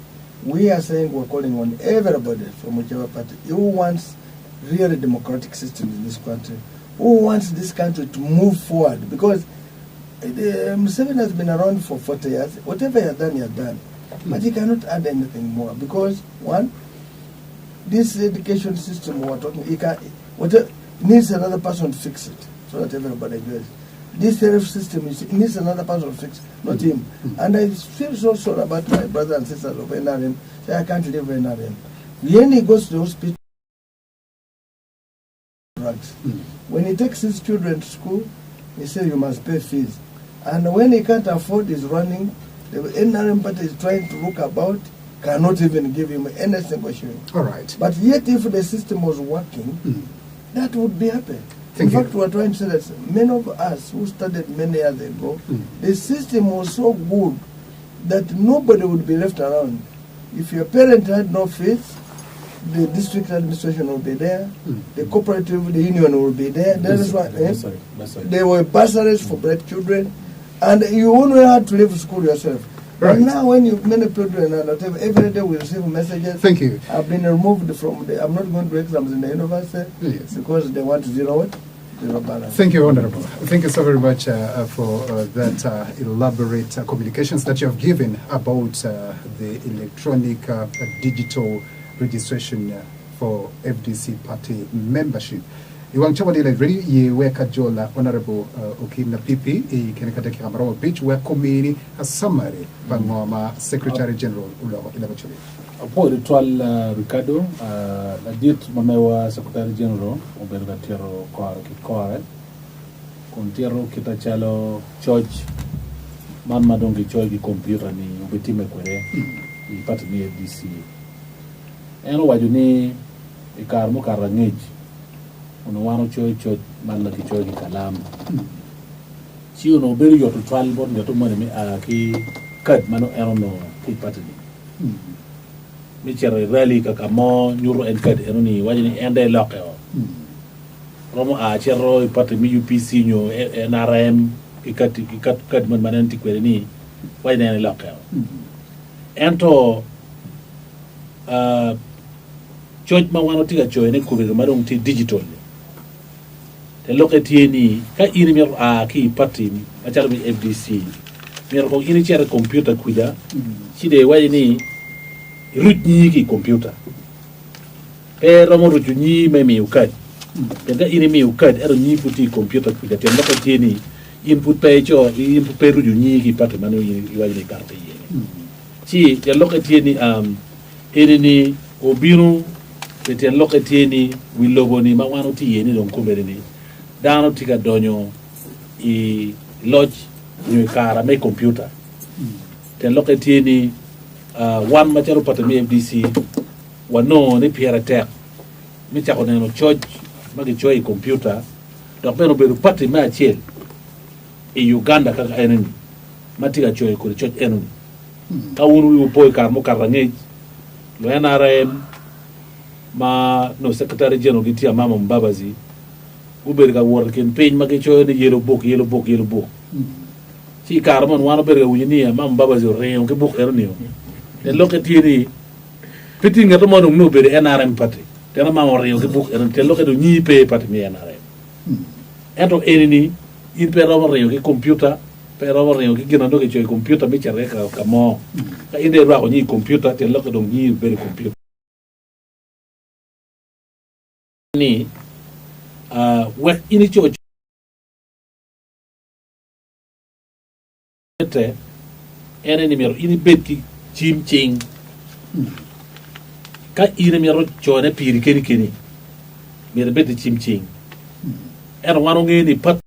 We are saying we're calling on everybody from whichever party who wants really democratic system in this country, who wants this country to move forward, because Museveni has been around for 40 years. Whatever he has done, but he cannot add anything more, because one, this education system we're talking, it needs another person to fix it so that everybody agrees. This tariff system needs another person to fix, not him. And I feel so sorry about my brothers and sisters of NRM. Say I can't live in NRM. When he goes to the hospital, drugs. When he takes his children to school, he says you must pay fees. And when he can't afford his running, the NRM party is trying to look about, cannot even give him any single shilling. All right. But yet, if the system was working, that would be happy. In fact, we're trying to say that many of us who started many years ago, the system was so good that nobody would be left around. If your parent had no faith, the district administration will be there, the cooperative, the union will be there. That is why there were bursaries for black children, and you only had to leave school yourself. Right. But now, when many children are not every day we receive messages. Thank you. I've been removed from I'm not going to exams in the university because they want zero balance. Thank you, Honorable. Thank you so very much for that elaborate communications that you have given about the electronic digital registration for FDC party membership. Iwang chawali la ready ye weka jola Honorable Okimna Pipi kenekata kikamara pitch where committee a summary bangoma Secretary General ulo ilabachuli. Apo ritual Ricardo la dit mamewa Secretary General oberga tiro kore kontiro kita chalo church man madongi church computer ni ubetime kwere I party ni FDC eno wajuni ikarmo karangej ono wano choy man la choy kalam si ono beri yoto twal bon yoto mone mi ki kad mano erono ki patini mi chere rally ka kamo nyuro en kad eroni wajini ende loke o romo a chero pati mi UPC nyo NRM ki kad man mananti kwereni wajini ende loke o ento choy ma wano tiga choy ne kubiri marong ti digital te lokati ni ka ini mer ki party achar mi FDC mer ko ini chere computer kuja chide wayi ni rutni ki computer pero mo rutni me mi ukad te ga ini mi ukad ero ni puti computer kuja te lokati ni input pay cho input pay rutni ki party manu wayi ni carte yi chi te lokati ni ini ni obiru te lokati ni wi logo ni ma wano ti yeni don kubere ni dano tiga donyo I lodge nyo kara me computer ten lokati ni one macharo patami FDC wano ni piera tek mi chako neno choj magi choi computer dok beno beru pati ma chiel I Uganda kaka eneni matiga choi kuri choj eneni ka unu upoi karmo karangej lo NRM ma no Secretary General gitia mama Mbabazi uberga wor ken peñ magi choy ni yellow book ci karmon wano berga wuni mam baba zo rew ke book erni te lokati ni piti ngato mo no bere NRM party te na mam rew ke book erni te lokado ñi pay party mi NRM eto enini in pero rew ke computer pero rew ke gina do ke choy computer mi chere ka mo ka inde ro ko ñi computer te lokado ñi bere computer ni what ini cho ene ni mero ini betki chim ching ka ini mero cho ne piri keni mero beti chim ching ene wano ngeni pat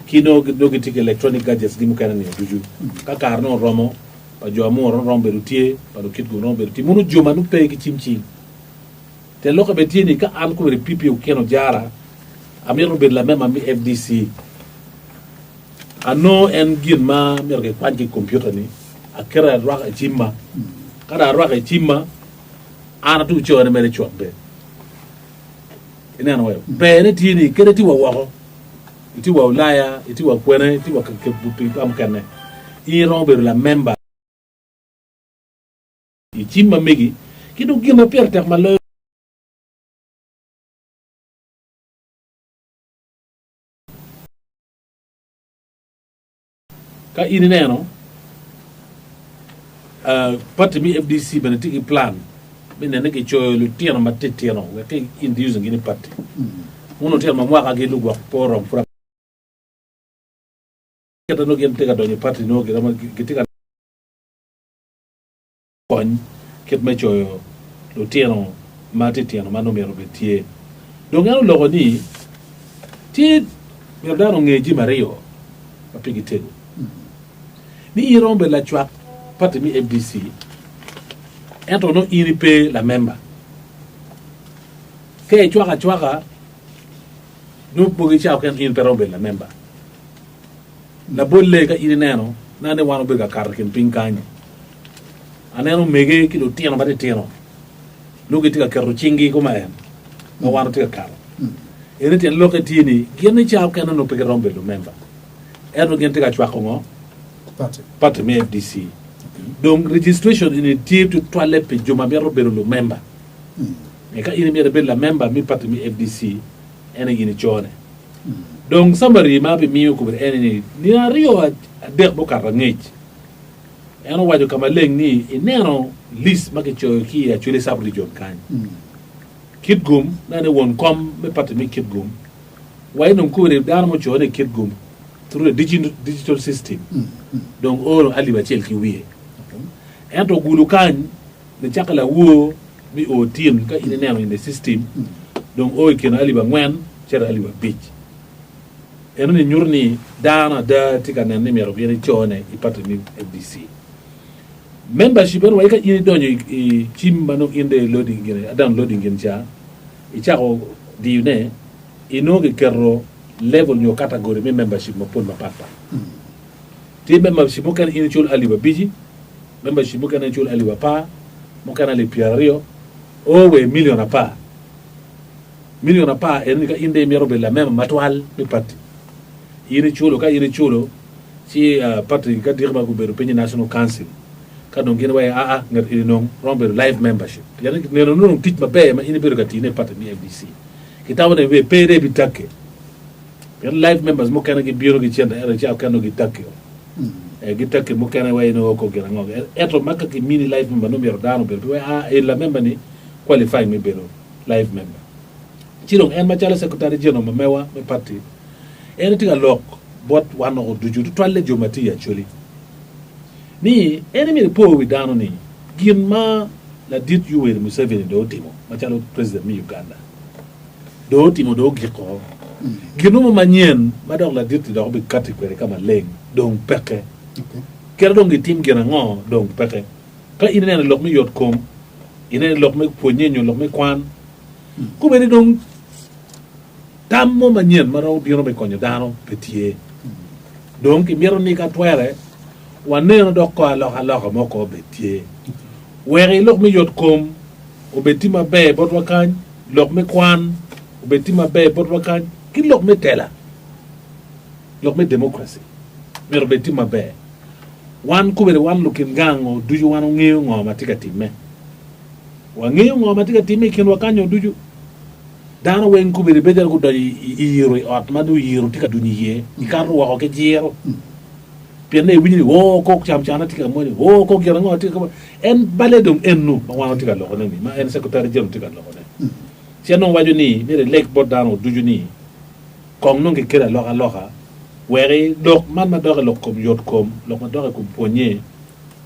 kino dogiti electronic gadgets gimu kana ni juju ka karno romo pa jo amu ron berutie pa do kit go ron berutie munu joma nu pe ki chim ching te loko betini ka an ko pipi o keno jara amiro be la même ami FDC ano en gin ma merge kwanki computer ni akera raka chimma kada raka chimma ana tu chone mere chok be ina no be ne ti ni kere ti wo iti wa ulaya iti wa kwene iti wa ke butu am kane i rombe la member i chimma megi kidu gima perte ma lo ka ini neno parti mi FDC benetiki plan bine ne ke choyo lu tiano matetiano ke indi using ini parti uno tiano mwaka ge lugwa porom fra kata no gen tega donye parti no ge rama gitika kon ket me choyo lu tiano matetiano mano mero betie donc ano logo ni ti merdano ngeji mario apigi tego ni irombe la chwa parti mi FDC ento no iripe la member ke chwaka no bogi chao kan irombe la member la bolle ka iri neno nane wano bega karkin pinkanya aneno mege kilo tiano bade tiano lugi tika kerro chingi kuma en no wano tika karo ene ten loke tini gene chao kan no pege rombe lo member eno gen tika chwako ngo parti mi FDC donc registration in team to toilet pe joma be robero lo member e ka ini mere be la member mi parti mi FDC ene gini chone donc somebody ma be mi ko be ene ni rio de bo ka ngej eno wajo kama leng ni enero list ma ke cho ki ya chule sabri jon kan kit gum na ne won kom me parti mi kit gum way no ko re dar mo chone kit gum through the digital system donc all ali ba chel ki wiye ento gulu kan ne chakala wo mi o team ka ine neno in the system donc o ken ali ba ngwen cher ali ba beach eno ni nyurni dana da tika na numero yene chone I parti mi FDC membership en way ka ine donyo I chimba no inde loading gene downloading gen cha I chako di ne ino ke kerro level nyo category mi membership mo pon ma papa ti membership mo kan ine chol ali ba biji membership mo kan ine chol ali ba pa mo kan ali piario o we million apa en ka inde mi robe la même matwal mi parti ine cholo ka ine cholo si parti ka dirma ko beru penyi national council ka don gene way ngar ine non rombe live membership yana ne non tit ma be ma ine beru ka tine parti mi FDC kitawone we pere bi takke live members mo kana gi biro gi chenda era cha kana gi takke gi takke mo kana way no ko gena ngo eto makka ki mini live member no mero dano be we e la member ni qualify me bero live member chirong en ma chala secretary general ma mewa me parti en tiga lok bot wano o duju to tolle jomati actually ni enemy po wi dano ni gin ma la dit you were Museveni do timo ma chala president mi Uganda do timo do giko gino manien mador la dit do be category kama leng donc peke kera dong tim gena ngo donc peke ka ine ne lok mi yot kom ine lok mi ponyenyo lok mi kwan ku be dong tammo manien maro biro be konyo dano petie donc miro ni ka twere waneno do ko alo mo ko betie were lok mi yot kom o betima be bot wakan lok mi kwan o betima be bot wakan ki lok mi tela lok mi democracy miro betima be wan kubere wan lukin gango duju wan ngiyo ngo matika timme wa ngiyo ngo matika timme ken wakanyo duju dano wen kubere bedel ko doyi yiro ot madu yiro tika duniye ikaru wa ko jero pienne wini wo ko cham chana tika mo wo ko gero ngo tika en baledum ennu ma wan tika lo ni ma en secretary jero tika lo ne siano waju ni mere lek bot dano duju ni kong no ngikira loka were dok man ma dore lok kom yot kom lok ma dore kom ponye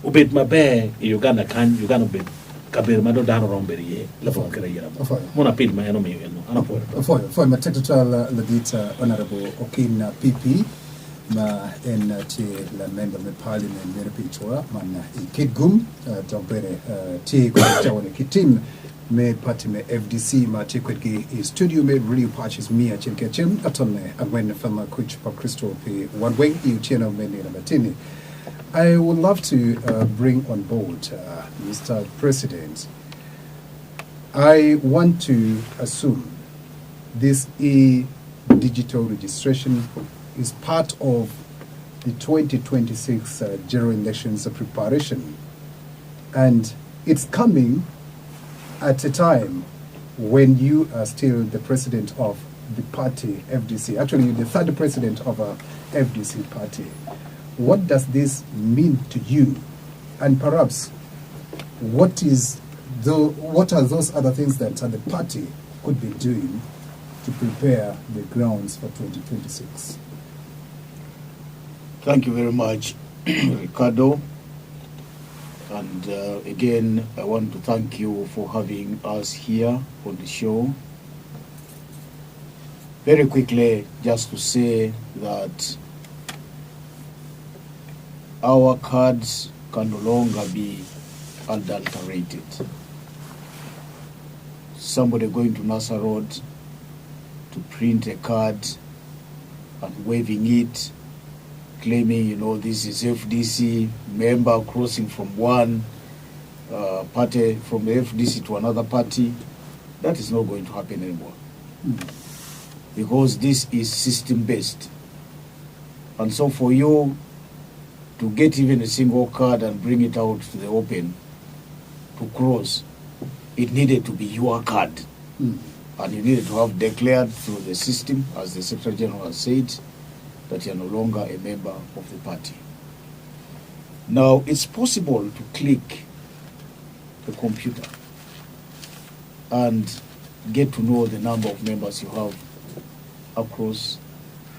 ubet ma be Uganda kan Uganda bet kaber ma do dano romberie la fon kera yera mona pil ma eno mi eno ana for ma tactical la dit honorable Okin PP ma en ti la member me parliament me pinchora man ikigum dogbere ti ko jawne kitim me parti me FDC ma chikwetki studio me really patches me at chem atone agwen fama coach pa Crystal pe one way you channel me na matini. I would love to bring on board Mr. President I want to assume this e-digital registration is part of the 2026 general elections preparation, and it's coming at a time when you are still the president of the party FDC. Actually, you're the third president of a FDC party. What does this mean to you? And perhaps, what are those other things that the party could be doing to prepare the grounds for 2026? Thank you very much, Ricardo. And again, I want to thank you for having us here on the show. Very quickly, just to say that our cards can no longer be adulterated. Somebody going to Nasa Road to print a card and waving it, claiming, you know, this is FDC member crossing from one party, from the FDC to another party, that is not going to happen anymore. Because this is system-based. And so for you to get even a single card and bring it out to the open to cross, it needed to be your card. And you needed to have declared through the system, as the Secretary General has said, that you are no longer a member of the party. Now, it's possible to click the computer and get to know the number of members you have across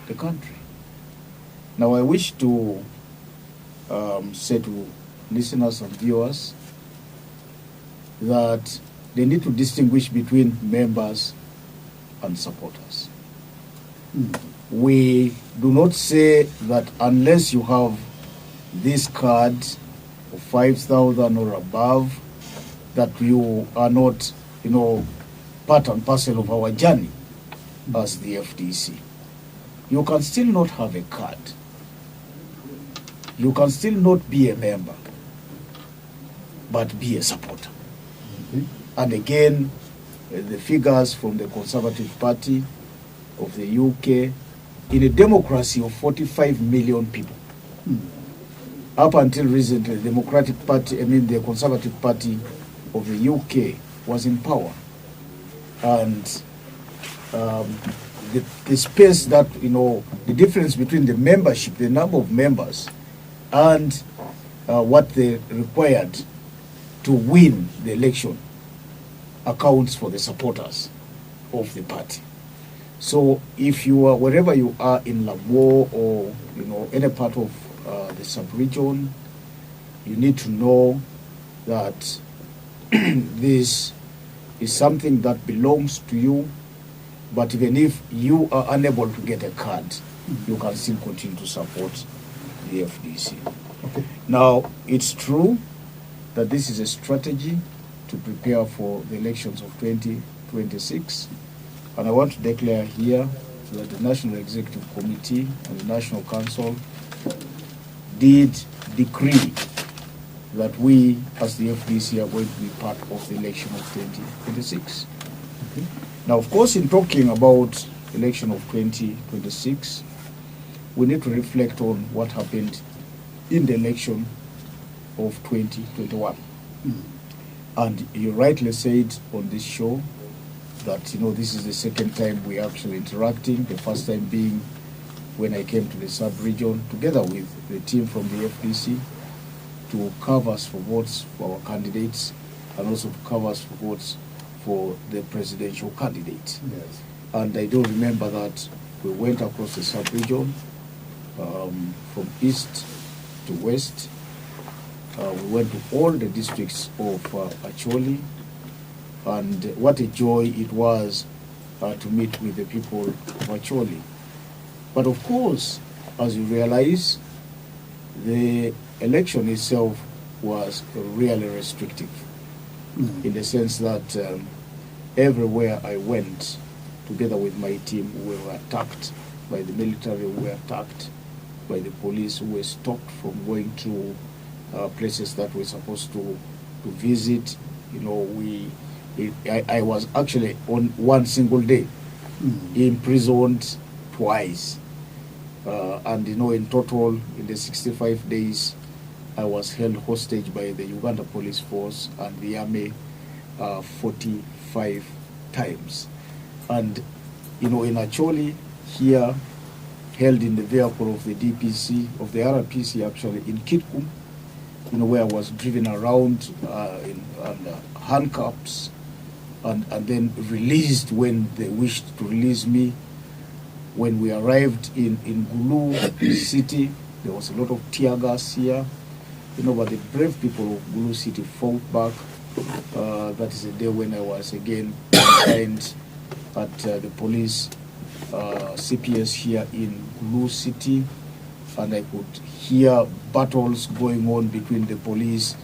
the country. Now, I wish to say to listeners and viewers that they need to distinguish between members and supporters. We do not say that unless you have this card of 5,000 or above, that you are not, you know, part and parcel of our journey as the FDC. You can still not have a card. You can still not be a member, but be a supporter. And again, the figures from the Conservative Party of the UK, in a democracy of 45 million people, up until recently, the Democratic Party, the Conservative Party of the UK was in power. And the space that, you know, the difference between the membership, the number of members, and what they required to win the election accounts for the supporters of the party. So if you are, wherever you are in Labo or, you know, any part of the sub-region, you need to know that this is something that belongs to you, but even if you are unable to get a card, you can still continue to support the FDC. Okay. Now, it's true that this is a strategy to prepare for the elections of 2026, and I want to declare here that the National Executive Committee and the National Council did decree that we, as the FDC, are going to be part of the election of 2026. Okay. Now, of course, in talking about election of 2026, we need to reflect on what happened in the election of 2021. And you rightly said on this show that, you know, this is the second time we're actually interacting, the first time being when I came to the sub-region together with the team from the FDC to canvass for votes for our candidates and also to canvass for votes for the presidential candidate. Yes. And I do remember that we went across the sub-region from east to west. We went to all the districts of Acholi, and what a joy it was to meet with the people of Acholi. But of course, as you realize, the election itself was really restrictive in the sense that everywhere I went, together with my team, we were attacked by the military, we were attacked by the police, who were stopped from going to places that we're supposed to visit. You know, we I was actually on one single day imprisoned twice. And in total, in the 65 days, I was held hostage by the Uganda Police Force and the Army 45 times. And, in Acholi, here, held in the vehicle of the DPC, of the RPC actually, in Kitkum, where I was driven around in handcuffs and then released when they wished to release me. When we arrived in Gulu city, there was a lot of tear gas here, but the brave people of Gulu city fought back. That is the day when I was again confined at the police CPS here in Gulu city, and I could hear battles going on between the police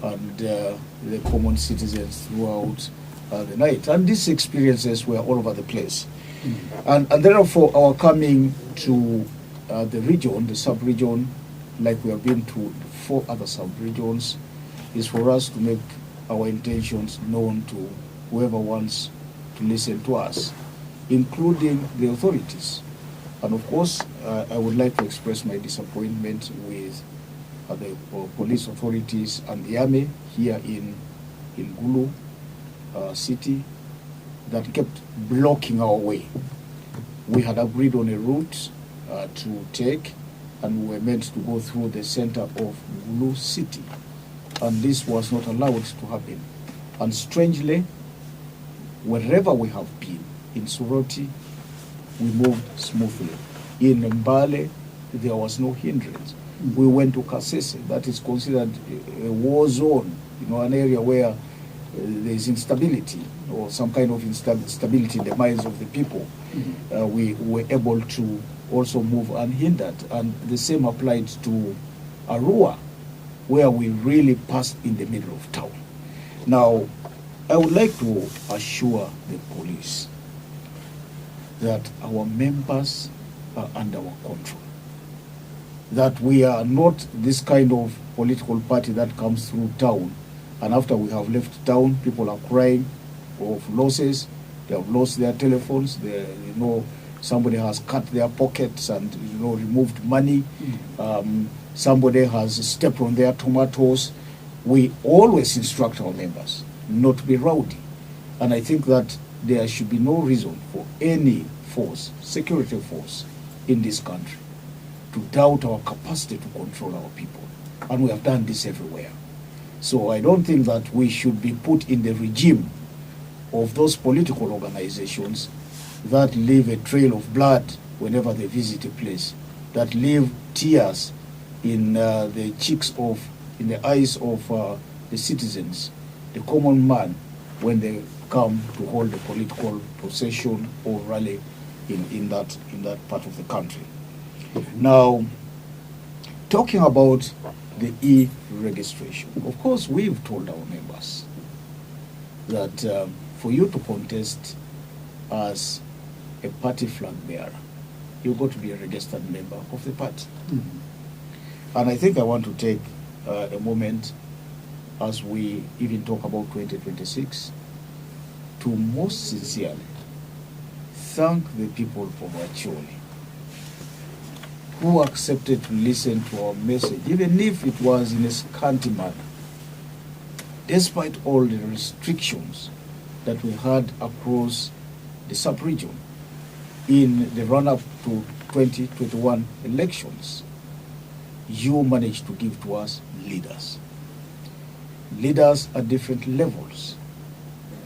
and the common citizens throughout the night. And these experiences were all over the place. And therefore, our coming to the region, the sub-region, like we have been to 4 other sub-regions, is for us to make our intentions known to whoever wants to listen to us, including the authorities. And of course, I would like to express my disappointment with the police authorities and the army here in Gulu city that kept blocking our way. We had agreed on a route to take, and we were meant to go through the center of Gulu city, and this was not allowed to happen. And strangely, wherever we have been, in Suroti, we moved smoothly. In Mbale, there was no hindrance. We went to Kasese, that is considered a war zone, an area where there is instability or some kind of instability in the minds of the people. We were able to also move unhindered, and the same applied to Arua, where we really passed in the middle of town. Now, I would like to assure the police that our members are under our control, that we are not this kind of political party that comes through town, and after we have left town, people are crying of losses. They have lost their telephones. Somebody has cut their pockets and removed money. Somebody has stepped on their tomatoes. We always instruct our members not to be rowdy, and I think that there should be no reason for any force, security force in this country, to doubt our capacity to control our people, and we have done this everywhere. So I don't think that we should be put in the regime of those political organizations that leave a trail of blood whenever they visit a place, that leave tears in the cheeks of, in the eyes of the citizens, the common man, when they come to hold a political procession or rally in that part of the country. Now, talking about the e-registration, of course, we've told our members that for you to contest as a party flag bearer, you've got to be a registered member of the party. And I think I want to take a moment, as we even talk about 2026, to most sincerely thank the people of Acholi who accepted to listen to our message, even if it was in a scanty manner, despite all the restrictions that we had across the sub-region in the run-up to 2021 elections. You managed to give to us leaders at different levels.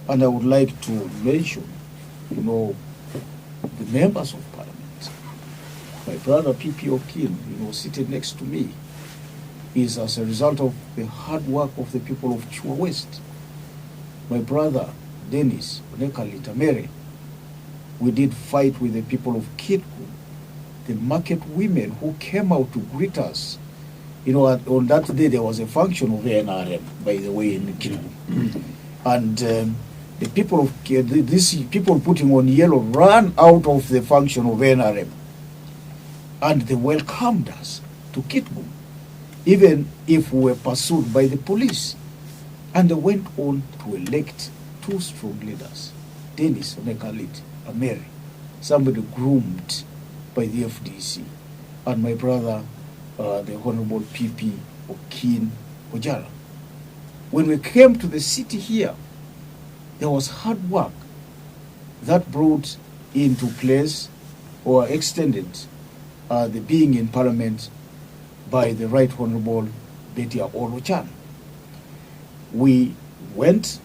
And I would like to mention, the members of parliament. My brother P.P. Okin, sitting next to me, is as a result of the hard work of the people of Chua West. My brother Dennis Onekalitamere, we did fight with the people of Kitku, the market women who came out to greet us. On that day there was a function of NRM, by the way, in Kitku. And the people of these people putting on yellow ran out of the function of NRM, and they welcomed us to Kitgum, even if we were pursued by the police. And they went on to elect two strong leaders, Dennis Onekalit, a Mary, somebody groomed by the FDC, and my brother, the Honorable PP Okin Ojara. When we came to the city here, there was hard work that brought into place or extended the being in Parliament by the Right Honorable Betty Olo-chan. We went,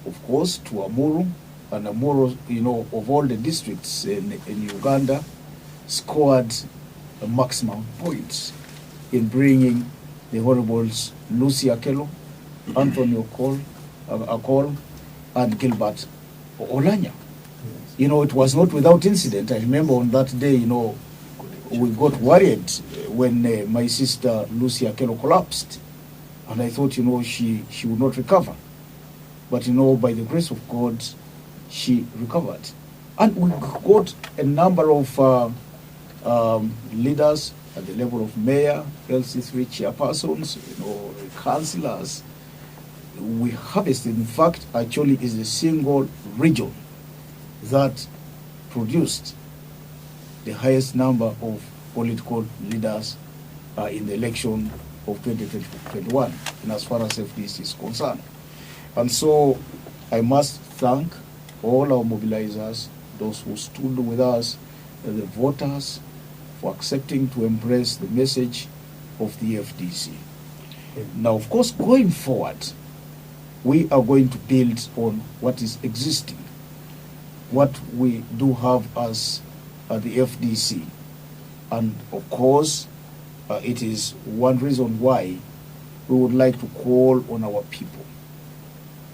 of course, to Amuru, and Amuru, you know, of all the districts in Uganda, scored a maximum points in bringing the Honorables Lucy Akello, Anthony Akol, and Gilbert Olanya. You know, it was not without incident. I remember on that day, you know, we got worried when my sister Lucy Akello collapsed. And I thought, you know, she would not recover. But, you know, by the grace of God, she recovered. And we got a number of leaders at the level of mayor, LC3 chairpersons, you know, councillors. We harvested, in fact, actually is a single region that produced the highest number of political leaders in the election of 2021, and as far as FDC is concerned. And so I must thank all our mobilizers, those who stood with us, the voters, for accepting to embrace the message of the FDC. Now, of course, going forward, we are going to build on what is existing, what we do have as the FDC. And of course, it is one reason why we would like to call on our people.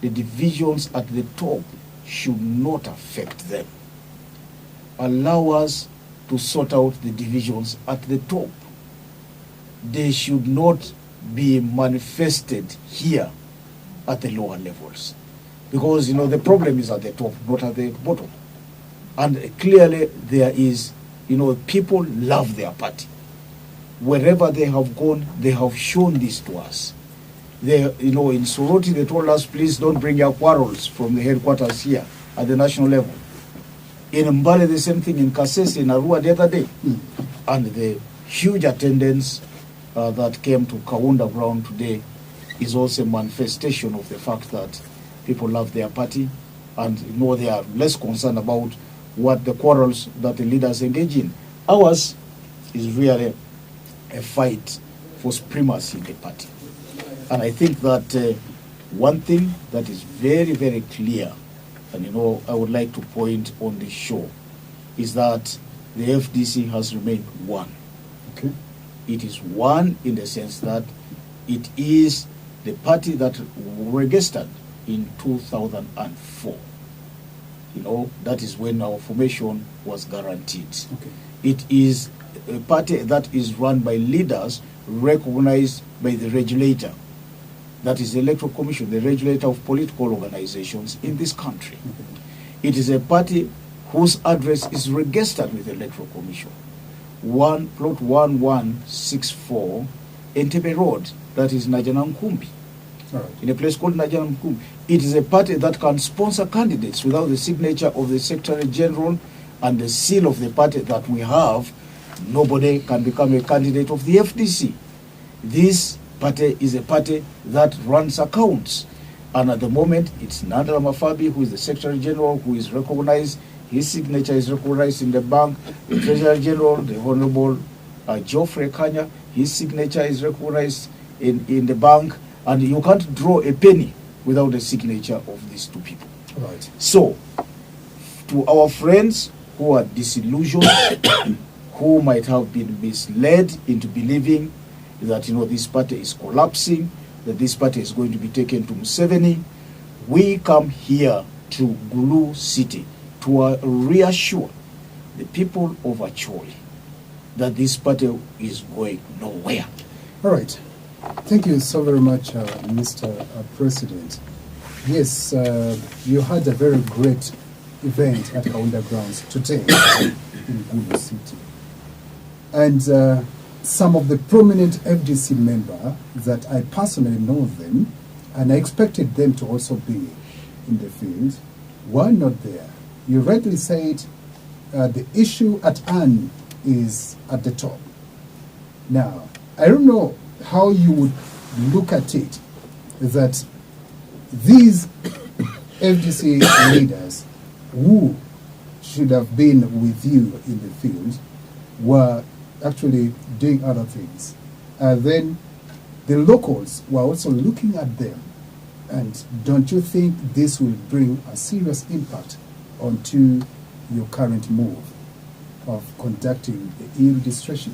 The divisions at the top should not affect them. Allow us to sort out the divisions at the top. They should not be manifested here at the lower levels. Because, you know, the problem is at the top, not at the bottom. And clearly there is, you know, people love their party. Wherever they have gone, they have shown this to us. They, you know, in Soroti, they told us, please don't bring your quarrels from the headquarters here at the national level. In Mbale, the same thing. In Kasese, in Arua the other day. And the huge attendance that came to Kaunda ground today is also a manifestation of the fact that people love their party and, you know, they are less concerned about what the quarrels that the leaders engage in. Ours is really a fight for supremacy in the party. And I think that one thing that is very, very clear, and, you know, I would like to point on the show, is that the FDC has remained one. Okay. It is one in the sense that it is the party that registered in 2004. You know, that is when our formation was guaranteed. Okay. It is a party that is run by leaders recognized by the regulator. That is the Electoral Commission, the regulator of political organizations in this country. Okay. It is a party whose address is registered with the Electoral Commission. Plot 1164, Entebbe Road, that is Najanankumbi. Right. In a place called Najanankumbi. It is a party that can sponsor candidates without the signature of the Secretary General and the seal of the party that we have. Nobody can become a candidate of the FDC. This party is a party that runs accounts. And at the moment, it's Nandala Mafabi, who is the Secretary General, who is recognized. His signature is recognized in the bank. The Treasury General, the Honorable Geoffrey Kanya, his signature is recognized in the bank. And you can't draw a penny without the signature of these two people. Right. So, to our friends who are disillusioned, who might have been misled into believing that, you know, this party is collapsing, that this party is going to be taken to Museveni, we come here to Gulu City to reassure the people of Acholi that this party is going nowhere. All right. Thank you so very much, Mr. President. Yes, you had a very great event at Kaunda Grounds today in Gulu City. And some of the prominent FDC members that I personally know them, and I expected them to also be in the field were not there. You rightly said the issue at hand is at the top. Now, I don't know how you would look at it, that these FDC leaders who should have been with you in the field were actually doing other things. Then the locals were also looking at them. And don't you think this will bring a serious impact onto your current move of conducting the e-registration?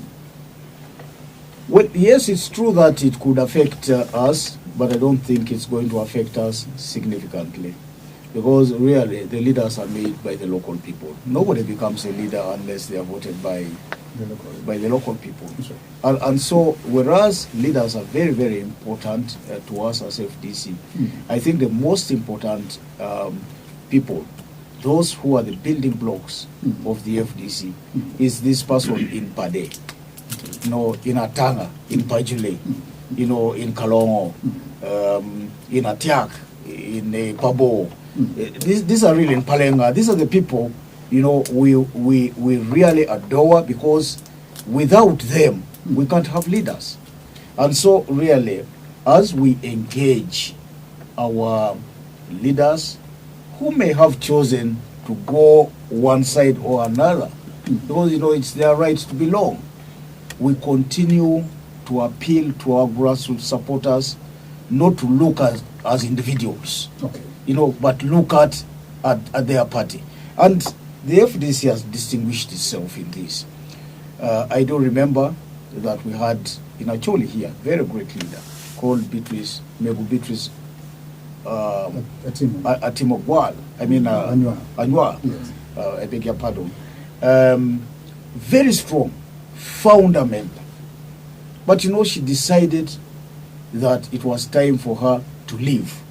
Well, yes, it's true that it could affect us, but I don't think it's going to affect us significantly. Because really, the leaders are made by the local people. Nobody becomes a leader unless they are voted by the local people. Sure. And so, whereas leaders are very, very important to us as FDC, I think the most important people, those who are the building blocks of the FDC, is this person in Pade, in Atanga, in Pajule, in Kalongo, in Atiak, in Pabo. These are really in Palenga. These are the people, we really adore, because without them, we can't have leaders. And so really, as we engage our leaders who may have chosen to go one side or another, because it's their right to belong, we continue to appeal to our grassroots supporters not to look as individuals, but look at their party. And the FDC has distinguished itself in this. I do remember that we had in Acholi here, very great leader called Beatrice Atimogwal. Anua. Yes. I beg your pardon. Very strong, founder member. But she decided that it was time for her to leave.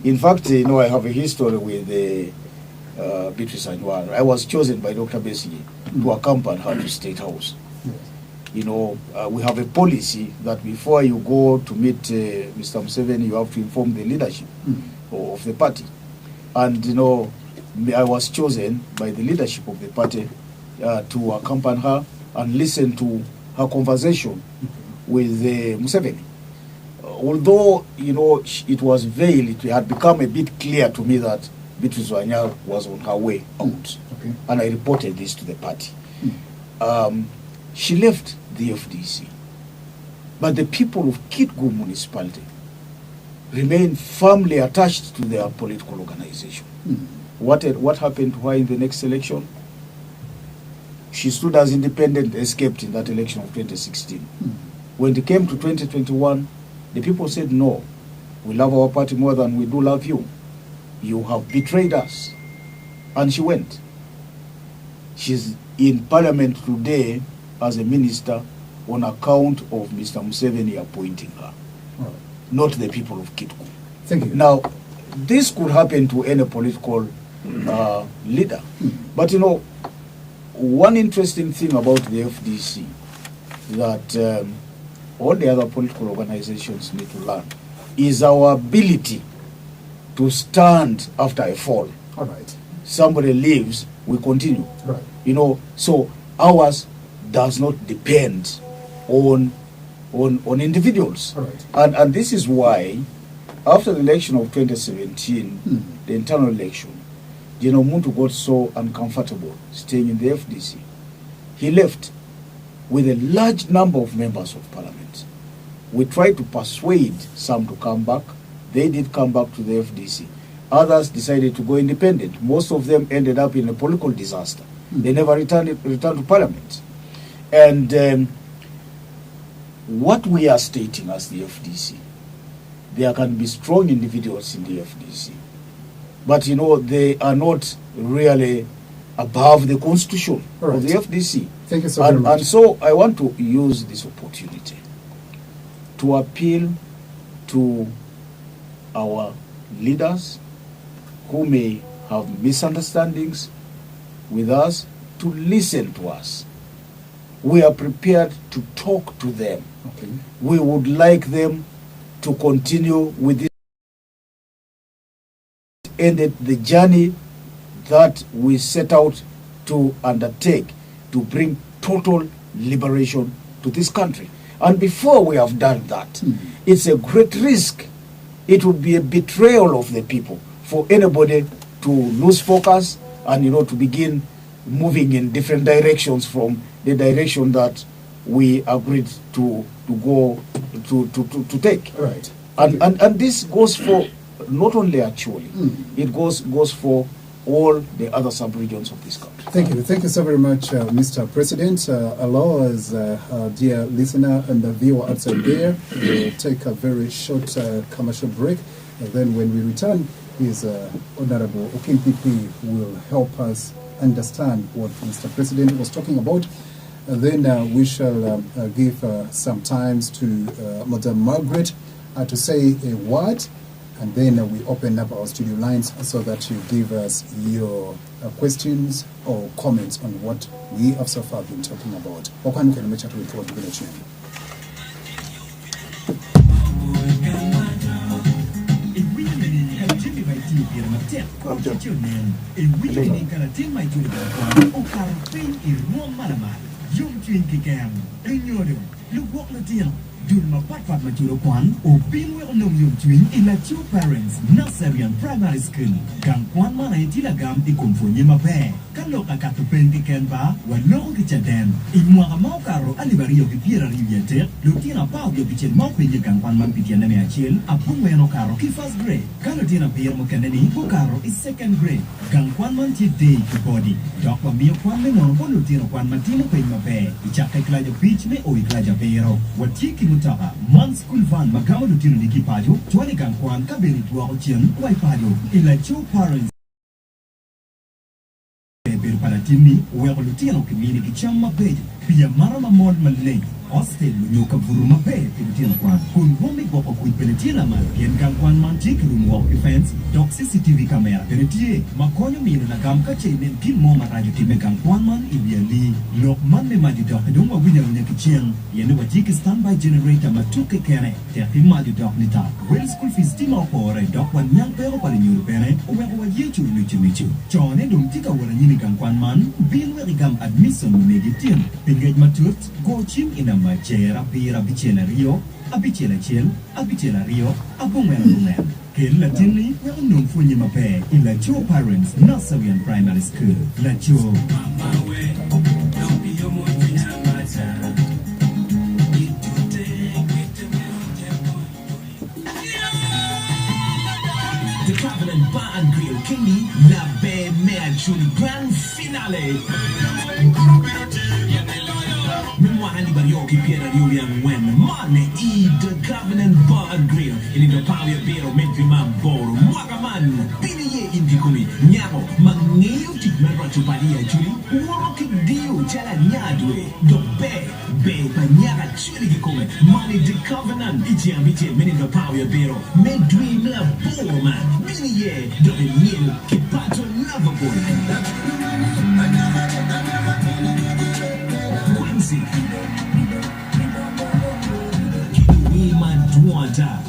In fact, I have a history with Beatrice Anwar. I was chosen by Dr. Bessie to accompany her to State House. Yes. We have a policy that before you go to meet Mr. Museveni, you have to inform the leadership of the party. And, I was chosen by the leadership of the party to accompany her and listen to her conversation with Museveni. Although, it was veiled, it had become a bit clear to me that Beatrice Wanyal was on her way out. Okay. And I reported this to the party. She left the FDC. But the people of Kitgum municipality remained firmly attached to their political organization. What happened to her in the next election? She stood as independent, escaped in that election of 2016. When it came to 2021, the people said, no, we love our party more than we do love you. You have betrayed us. And she went. She's in parliament today as a minister on account of Mr. Museveni appointing her, not the people of Kitgum. Thank you. Now, this could happen to any political leader. But one interesting thing about the FDC that all the other political organizations need to learn is our ability to stand after a fall. All right. Somebody leaves, we continue. Right. So ours does not depend on individuals. All right. And this is why, after the election of 2017, the internal election, Muntu got so uncomfortable staying in the FDC. He left with a large number of members of parliament. We tried to persuade some to come back. They did come back to the FDC. Others decided to go independent. Most of them ended up in a political disaster. They never returned to parliament. And what we are stating as the FDC, there can be strong individuals in the FDC, but they are not really above the constitution of the FDC. Thank you so very much. And so I want to use this opportunity to appeal to our leaders who may have misunderstandings with us to listen to us. We are prepared to talk to them. Okay. We would like them to continue with this ended the journey that we set out to undertake to bring total liberation to this country. And before we have done that, it's a great risk. It would be a betrayal of the people for anybody to lose focus and, to begin moving in different directions from the direction that we agreed to go to take. Right. And this goes for not only actually, it goes for all the other sub-regions of this country. Thank you so very much, Mr. President. Allow us, dear listener and the viewer outside there, to take a very short commercial break. And then when we return, His Honorable Okimpipi will help us understand what Mr. President was talking about. And then we shall give some time to Madam Margaret to say a word. And then we open up our studio lines so that you give us your questions or comments on what we have so far been talking about. Dun mapatpat majurokuan o pinwe onom yung tuwing ila two parents Nasarian Primary School kang kuan manay tilagam ikumfunye mabe kalok akatupen kiken ba walong kichaden imwa kamau karo alibariyo kipira riyete lutina pao yo kichen mau pinye kang kuan man pitian na meachil apung weno karo ki first grade kalo tina piyar mo kaneni po karo is second grade kang kuan man ti day ki body dok wa miyo kuan me mo po lutina kuan man tino pinye mabe ichakay klaja beach me o iklaja pero watiki mutaka man school van magawa lutino ni kipajo tuwani kang kuan kaberi tuwa o chien wai pajo ila two parents para timni weko lutino kimini kichama bejo pia mara mamol malay hostel lunyo ka vuruma pe pilutino kwan kun wome gopo kui peletina man pien kang kwan man chik room walk defense dok CCTV camera peletie makonyo mino na gam ka chainen kin mo marajo time kang kwan man ibiali lok man me maju dok dong wa winya lunya kichien yene wa jiki standby generator matuke kere te api maju dok nita well school fees tima opore dok wan nyang pero pali nyuru pere uwe wa yechu luchu chone dum tika wala nyini kang kwan man bin we gam admission megitin pingej matut go chim ina Machera pira bichela rio, abichela chel, abichela rio, abungwena bungen. Kel latini, well known for Nimape in La Joe Parents Nasarian Primary School. La Joe. The Covenant Bar and Grill Kingi, La Bay Mea Chuli Grand Finale. Mwahani barioki piera yulian wen Mane the Covenant Bar and Grill in the power bero mentri man boro Mwagaman Pini ye indikumi Nyamo Mangiyo tikmera chupadia chuli Woroki diyo chala nyadwe Do be panyaga chuli gikume Mane the Covenant Ichi ambiche meni the power bero Medwi mela boro man Pini ye do the nil Kipato lovable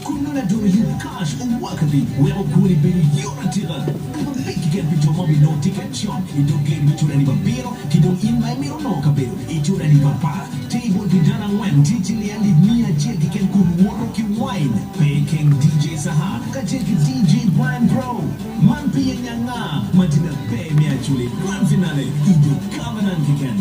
Kununa do you cash or wakabi where kuri beri unatira make get with your mommy no ticket shop you don't get with your any babero you don't in my mirror no kabero it your any papa table be done when DJ and me a jet can could work wine baking DJ Saha kajeki DJ wine bro man be nyanga matina pay me actually grand finale ido Covenant again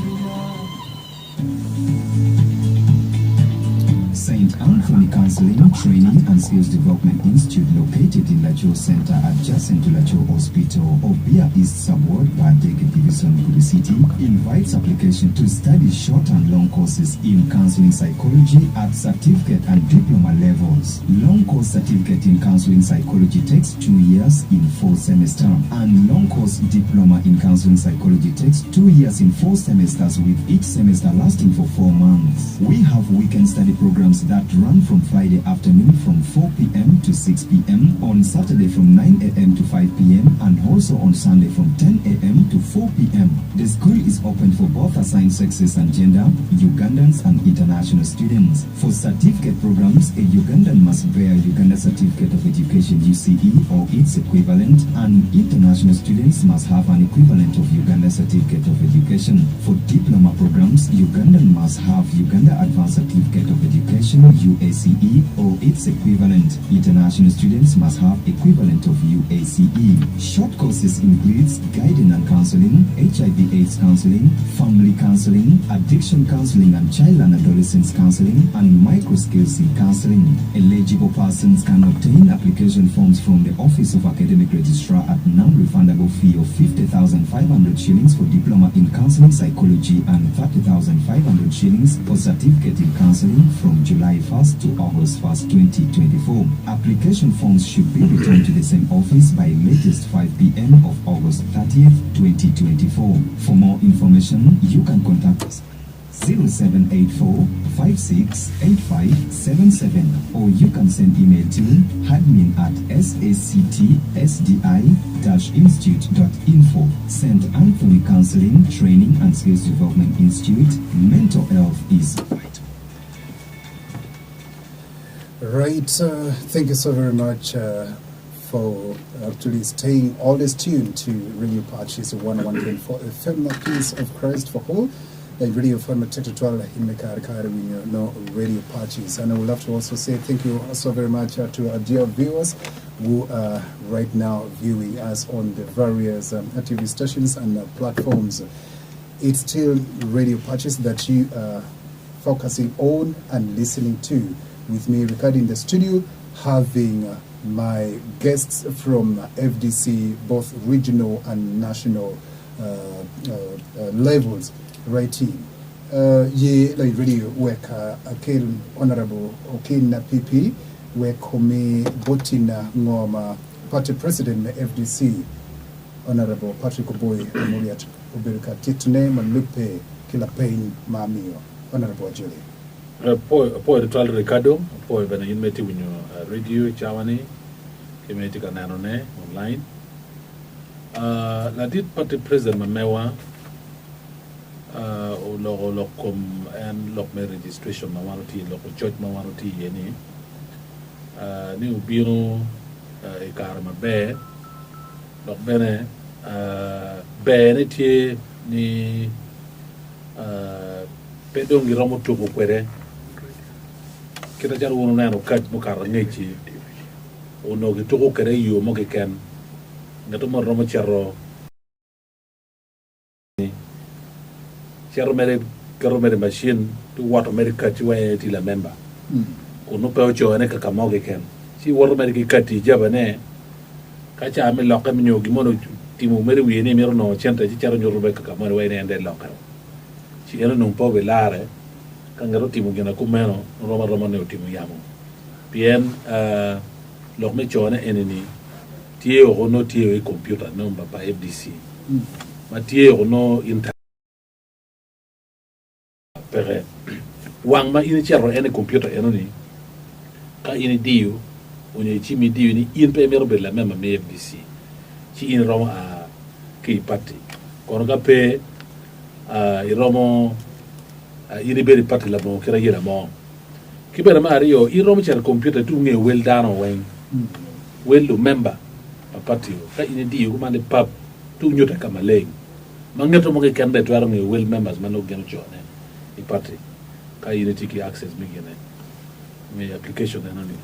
St. Anthony Counseling, Training and Skills Development Institute located in Lajo Center adjacent to Lajo Hospital, Obia East Subward, Badeg Division, Gulu City, invites application to study short and long courses in counseling psychology at certificate and diploma levels. Long course certificate in counseling psychology takes 2 years in 4 semesters, and long course diploma in counseling psychology takes 2 years in 4 semesters, with each semester lasting for 4 months. We have weekend study programs that run from from Friday afternoon from 4 p.m. to 6 p.m., on Saturday from 9 a.m. to 5 p.m., and also on Sunday from 10 a.m. to 4 p.m. The school is open for both assigned sexes and gender, Ugandans and international students. For certificate programs, a Ugandan must bear Uganda Certificate of Education UCE or its equivalent, and international students must have an equivalent of Uganda Certificate of Education. For diploma programs, Ugandan must have Uganda Advanced Certificate of Education UACE or its equivalent. International students must have equivalent of UACE. Short courses includes guiding and counseling, HIV/AIDS counseling, family counseling, addiction counseling and child and adolescents counseling, and micro skills in counseling. Eligible persons can obtain application forms from the Office of Academic Registrar at non-refundable fee of 50,500 shillings for diploma in counseling psychology and 30,500 shillings for certificate in counseling from July 1st to August 1st, 2024. Application forms should be returned to the same office by latest 5 p.m. of August 30th, 2024. For more information, you can contact us 0784-568577, or you can send email to admin@sactsdi-institute.info. St. Anthony Counseling, Training and Skills Development Institute. Mental health is vital. Right, thank you so very much for actually staying always tuned to Radio Patches 101.4 FM, a piece of Christ for all. Like Radio Farmer Technical in the Radio Patches. And I would love to also say thank you so very much to our dear viewers who are right now viewing us on the various TV stations and platforms. It's still Radio Patches that you are focusing on and listening to. With me recording the studio, having my guests from FDC, both regional and national levels. Writing. Ye like radio work akil honorable Okina PP we come botina ngoma party president na FDC honorable Patrick Boy Muriat Ubirka Titune Malupe Kilapain Mamio honorable Julie. Poi Ricardo Ricardo, poi bana inmeti winyo radio chawani kimeti kananone online. La dit party president mamewa lokom and lok me registration mawanuti lok church mawanuti yeni ni ubino ikarama be lok bene bene tie ni pedongi romo tuko kwere kita jaru wono nano kaj mukara ngechi ono gituko kere yo mo ken ngato mo romo chero Karo mere machine to water America to where till a member. Ono pe ocho ane kakamoge ken. Si water America kati jabane. Kacha ame loka minyo gimono timu mere wiene mero no chenta ji charo nyorube kakamore wene ande loka. Si ero non po velare kangaro timu gena kumeno roma ne timu yamo. Bien lok me chone eneni tie ono tie e computer no papa FDC. Ma tie ono inter pere wang ma ini chero ene computer eno ni ka ini dio onye chi mi dio ni in pe mero bella mema me FDC chi in romo a ki party kono ga pe i romo ini beri party la bon kera yera mo ki bere ma rio i romo chero computer tu nge well dano wen well lo member a party ka ini dio ko mande pap tu nyota kama leng mangeto mo ke kende to nge well members mano geno chone party ka unity ki access migene me application enani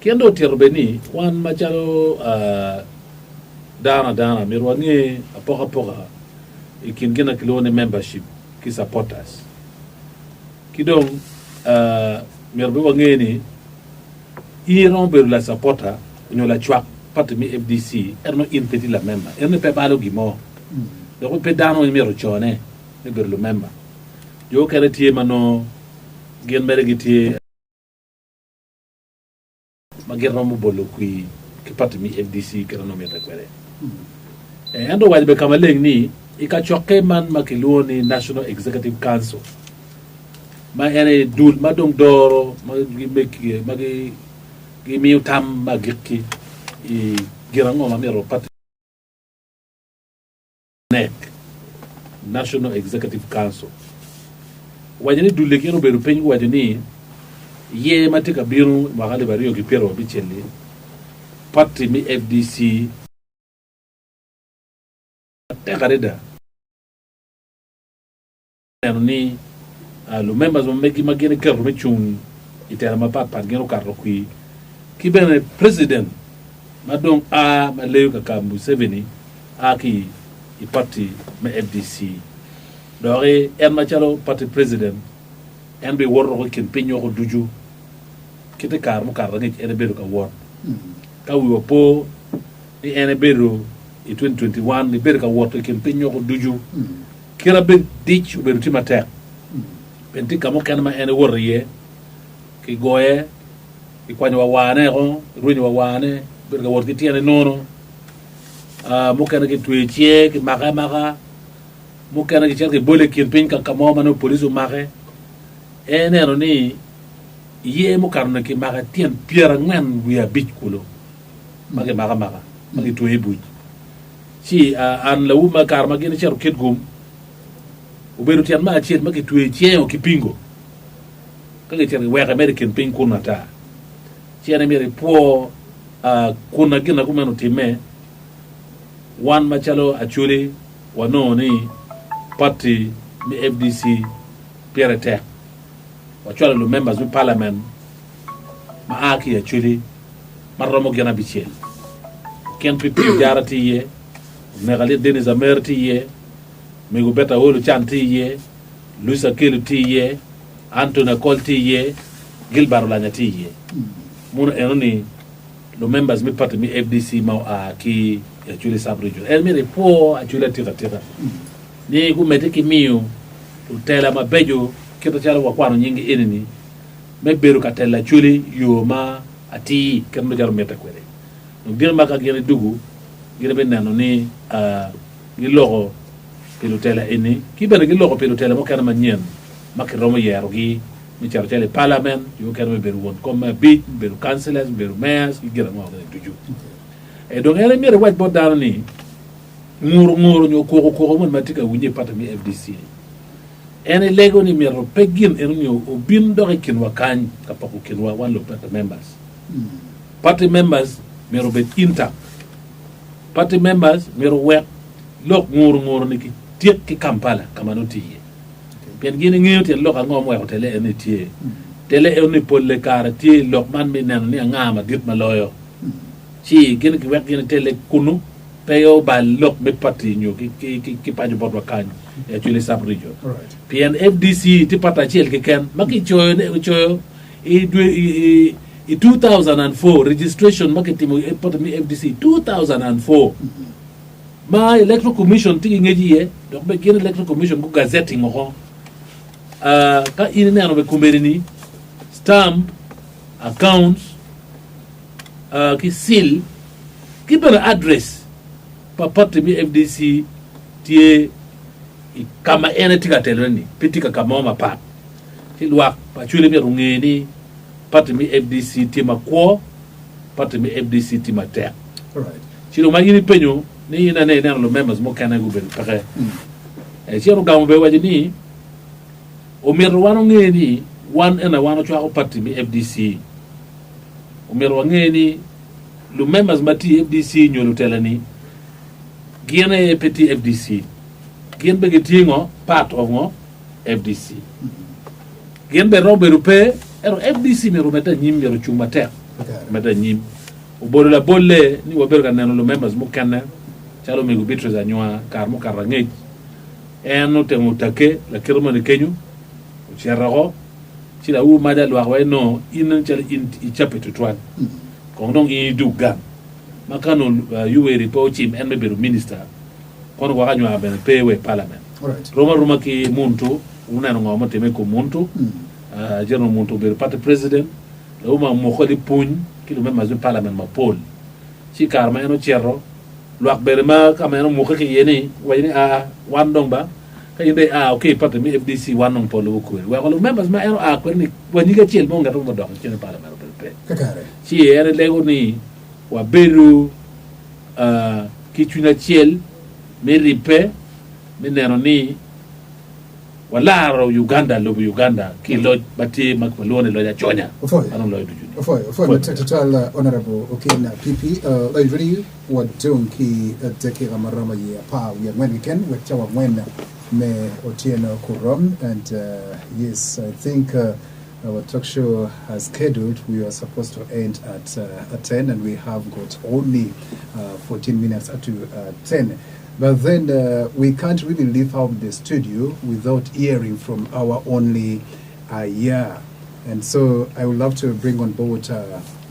kiendo tierbeni wan machalo dana mirwangi apoka ikingena kilone membership ki supporters kidong mirbe wangeni i rombe la supporter nyola chwa party mi FDC erno impeti la member erno pe balo gimo do pe dano mi ro chone ne berlo member yo kere tie mano gen mere gitie magero mo bolo qui che parti mi FDC che non mi takwere ando wajbe kamaleng ni ika choke man makiluoni National Executive Council ma ene dul ma dong doro ma gi mekki ma gi mi tam ma gikki I girango ma mero party NEC National Executive Council wajani dulle kero beru pengu wajani ye matika biru mahali bariyo kipero bicheli party mi FDC tegareda ni lu members megi magene kero mechun itera mapapa ngero karro qui ki bene president madong a maleyo kakambu 7 aki I party mi FDC dore en machalo party president en be worro ko ken penyo ko duju kite kar mu kar ngi ene beru ka wor ka wi po ni ene beru I 2021 ni beru ka wor ko ken penyo ko duju kira be dich beru timata penti kamo kan ma ene wor ye ki goye I kwani wa wane ko ruñu wa wane beru ka wor ki tiene nono mukana ki tuetie ki maka mukana ki chake bole ki pen ka kamo mano police mare ene no ni ye mukana ki maka tien pierre ngwan buya bich kulo mage maka mage tue buj si an la uma kar mage ni cheru ketgum uberu tian ma chiet mage tuetie o kipingo kage chere we American pen kuna ta chiene mere po kuna gina kumano time one machalo actually wano ni party mi FDC PRT wachalo lu members of parliament maaki actually marromo gena bichel ken pipi jarati ye megali Denis Amerti ye mego beta holu chanti ye Luisa Kilu ti ye Antona Colti ye Gilbert Lanyati ye muna enoni lu members mi party mi FDC ma ki actually sub-region. El mere po actually tira. Ni kumete kimio utela mabejo kita chala wakwano nyingi enini meberu katela actually yoma ati kendo jaro meta kwere. Ngira maka gene dugu gira benano ni gilogo pilotela eni kibere gilogo pilotela mo kana manyen makiromo yerogi mi charo tele parliament yo kana meberu won comme bit beru councillors beru mayors gira mo ngene duju. E donc ele mere waj bo dal ni nguru nyo ko mon matika wunje pata mi FDC ene lego ni mero pegin enyo obin do kin wakan kapako kin wa one party members party members mero bet inta party members mero wek lok nguru ni ki tiek ki Kampala kamano tiye pen gini ngiyoti lok ngom wa tele ene tiye tele ene polle kara tiye lok man mi nan ni ngama dit maloyo si gene ki wek gene tele kunu peyo ba lok me parti nyo ki pajo bodwa kanyo actually sub region PNFDC ti pata chiel ki ken maki choyo I 2004 registration maki timo pata mi FDC 2004 ma electoral commission ti ngeji ye donc be gene electoral commission ko gazetting ho ka ine no be kumbeni stamp accounts ki seal ki bana address pa parti mi FDC tie kama ene tika teleni pitika kama ma pa ti lwa pa chule mi rungeni parti mi FDC tie makwo parti mi FDC tie mater Alright. chilo magini penyo ni ina ne lo members mo kana go ben pare e chiro gamu be wajini o mero wano ngeni one ena wano chwa parti mi FDC umero ngeni lu members mati FDC nyolo telani giene petit FDC gien be getingo part of ngo FDC gien be robe rupe ero FDC me rumeta nyim yero chuma ter meta nyim o bolo la bolle ni wo berga nano lu members mo kanna chalo me go bitre za nywa kar mo karangej eno te mutake la kirmo ne kenyu o cherro sila u madal wa wa no in chal in chapitre 1 kon donc i dugan makano yuweri po chim en be minister kon wa ganyo aben pewe parliament Alright. roma ki muntu una no ngoma teme ko muntu jerno muntu be party president o ma mo kholi puñ ki lo même azun parliament ma pol ci karma eno cerro lo akbere ma kameno mo khaki yeni wayni a wandong ba Kayinde okay party mi FDC wanong polo ko. Wa ko members ma ero ko ni wani ga chiel mo ngaro mo dok chene parliament pe. Kakare. Si ere lego ni wa beru kichuna chiel mi ripe mi nero ni walaro Uganda lo Uganda kilo bati makmalone lo ya chonya. Anon lo duju. Ofoy total honorable Okina PP like really what don't ki teki amarama ye pa we when we can with chawa when me Otieno Kurom and yes I think our talk show has scheduled. We are supposed to end at 10 and we have got only 14 minutes to 10. But then we can't really leave out the studio without hearing from our only Aya. And so I would love to bring on board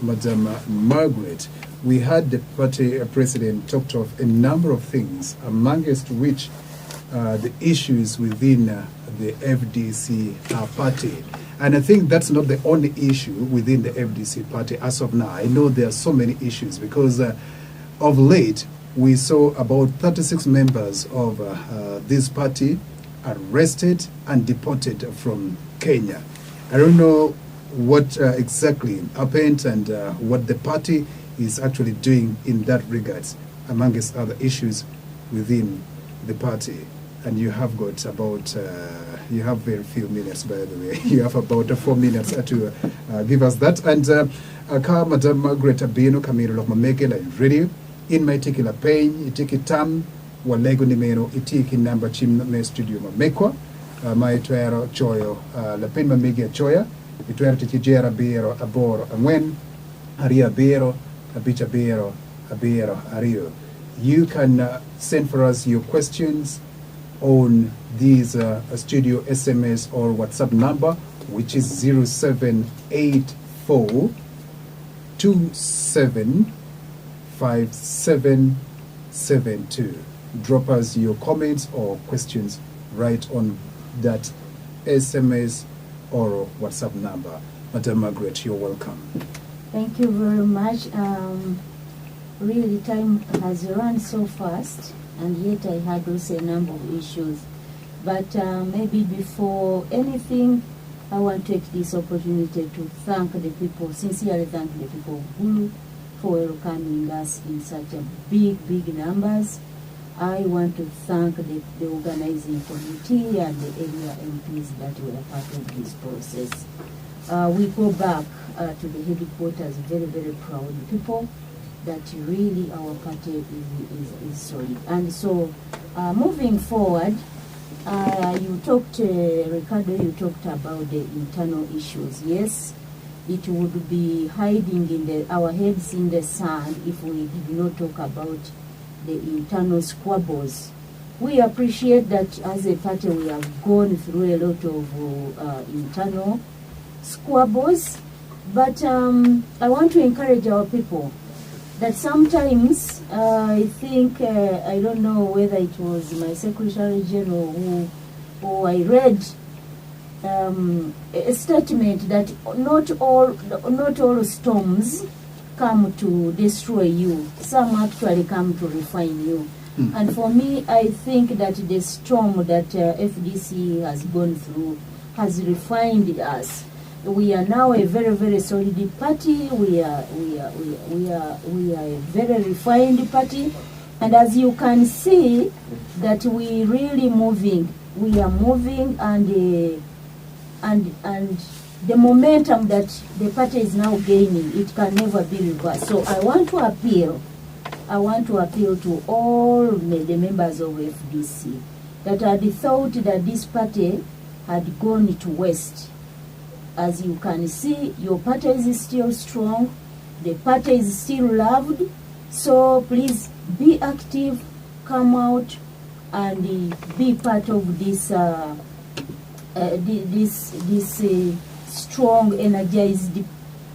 Madam Margaret. We had the party president talked of a number of things, amongst which the issues within the FDC party. And I think that's not the only issue within the FDC party as of now. I know there are so many issues because of late, we saw about 36 members of this party arrested and deported from Kenya. I don't know what exactly happened and what the party is actually doing in that regards, amongst other issues within the party. And you have got about, you have very few minutes, by the way. You have about 4 minutes to give us that. And Madam Margaret Abino Camilo of Mamekela is ready. In my particular pain, it take a time, Walego Nimeno, it take a number chim me studio Mamekwa, my tuero choyo, La Pen Mamega choya, it were to Tijera Bero, Abor, and when Aria Bero, Abicha Bero, Abero, Ario. You can send for us your questions on these studio SMS or WhatsApp number, which is 0784 27 5772. Drop us your comments or questions right on that SMS or WhatsApp number. Madam Margaret, you're welcome. Thank you very much. Really, time has run so fast, and yet I had also a number of issues. But maybe before anything, I want to take this opportunity to thank the people, sincerely thank the people of Gulu for welcoming us in such a big numbers. I want to thank the organizing committee and the area MPs that were part of this process. We go back to the headquarters very proud people that really our party is solid. And so moving forward, you talked, Ricardo, you talked about the internal issues. Yes, it would be hiding in our heads in the sand if we did not talk about the internal squabbles. We appreciate that as a party we have gone through a lot of internal squabbles, but I want to encourage our people that sometimes I think, I don't know whether it was my Secretary General who I read a statement that not all storms come to destroy you. Some actually come to refine you. And for me, I think that the storm that FDC has gone through has refined us. We are now a very solid party. We are a very refined party, and as you can see, that we really moving. We are moving, and the momentum that the party is now gaining, it can never be reversed. So I want to appeal to all the members of FDC that had thought that this party had gone to waste. As you can see, your party is still strong, the party is still loved, so please be active, come out and be part of this strong, energized,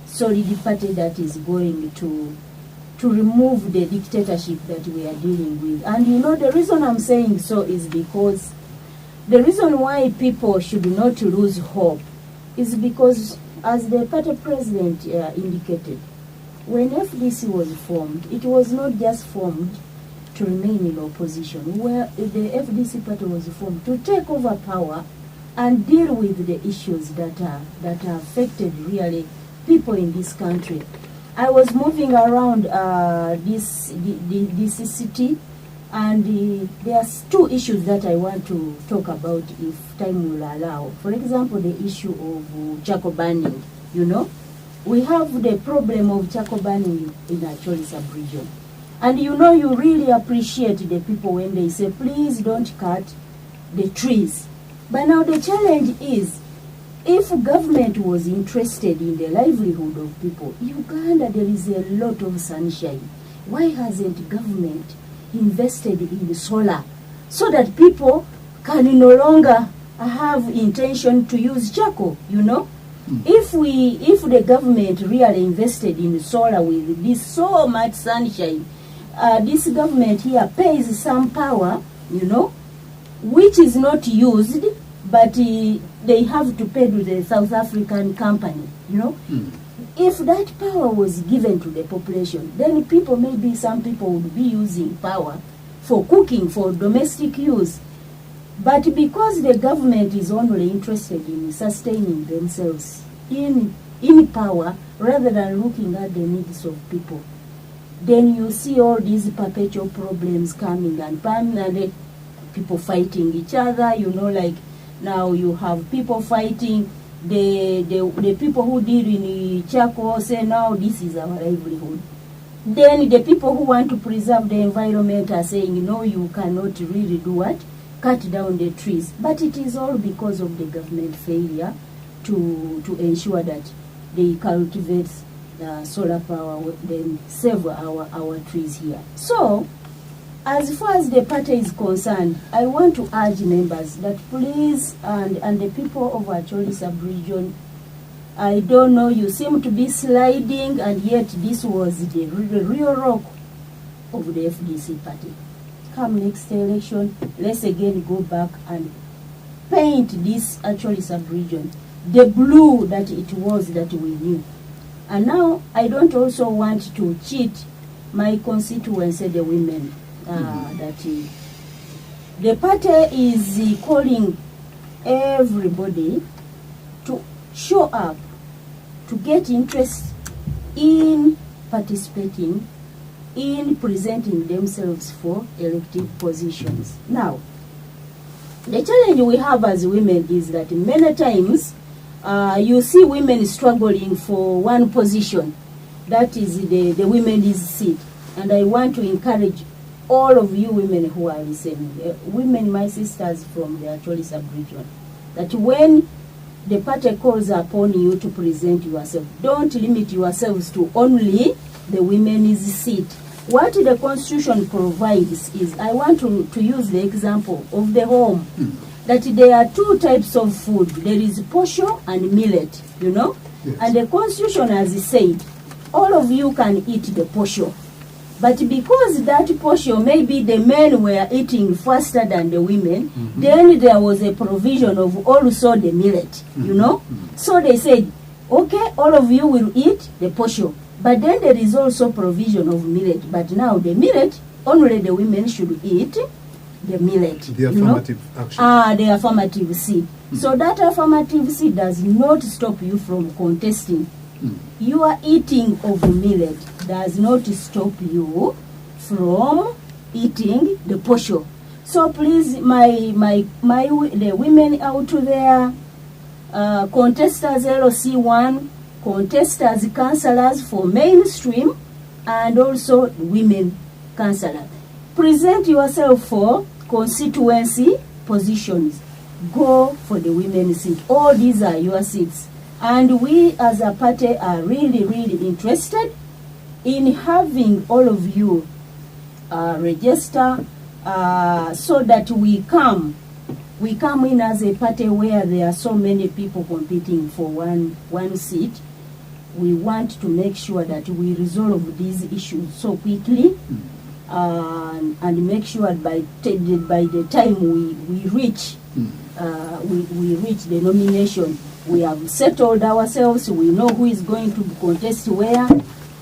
solid party that is going to remove the dictatorship that we are dealing with. And you know, the reason I'm saying so is because the reason why people should not lose hope is because, as the party president indicated, when FDC was formed, it was not just formed to remain in opposition, where the FDC party was formed to take over power and deal with the issues that are affected really people in this country. I was moving around this city, and there's two issues that I want to talk about if time will allow. For example, the issue of charcoal burning. You know, we have the problem of charcoal burning in Acholi sub-region. And you know, you really appreciate the people when they say, please don't cut the trees. But now the challenge is, if government was interested in the livelihood of people, Uganda, there is a lot of sunshine. Why hasn't government invested in solar so that people can no longer have intention to use charcoal, you know? If the government really invested in solar with this so much sunshine, this government here pays some power, you know, which is not used, but they have to pay to the South African company, you know. If that power was given to the population, then people, maybe some people would be using power for cooking, for domestic use. But because the government is only interested in sustaining themselves in power rather than looking at the needs of people, then you see all these perpetual problems coming and people fighting each other, you know, like now you have people fighting, the people who deal in charcoal say now this is our livelihood. Then the people who want to preserve the environment are saying, no, you cannot really do what? Cut down the trees. But it is all because of the government failure to ensure that they cultivate solar power, then save our trees here. So, as far as the party is concerned, I want to urge members that please, and the people of Acholi sub-region, I don't know, you seem to be sliding, and yet this was the real rock of the FDC party. Come next election, let's again go back and paint this Acholi sub-region the blue that it was that we knew. And now I don't also want to cheat my constituency, the women, that the party is calling everybody to show up, to get interest in participating, in presenting themselves for elective positions. Now, the challenge we have as women is that many times you see women struggling for one position, that is the women's seat. And I want to encourage all of you women who are listening, women, my sisters from the Acholi sub-region, that when the party calls upon you to present yourself, don't limit yourselves to only the women's seat. What the Constitution provides is, I want to use the example of the home, that there are two types of food. There is posho and millet, you know? Yes. And the Constitution has said, all of you can eat the posho. But because that posho, maybe the men were eating faster than the women, then there was a provision of also the millet, you know? So they said, okay, all of you will eat the posho. But then there is also provision of millet. But now the millet, only the women should eat the millet. The affirmative action. The affirmative seed. So that affirmative seed does not stop you from contesting. Your eating of millet does not stop you from eating the posho. So please, the women out there, contestants LC1, contestants councillors for mainstream, and also women councillors, present yourself for constituency positions. Go for the women's seat. All these are your seats. And we as a party are really, really interested in having all of you register so that we come in as a party where there are so many people competing for one seat. We want to make sure that we resolve these issues so quickly and make sure by the time we reach the nomination, we have settled ourselves, we know who is going to contest where,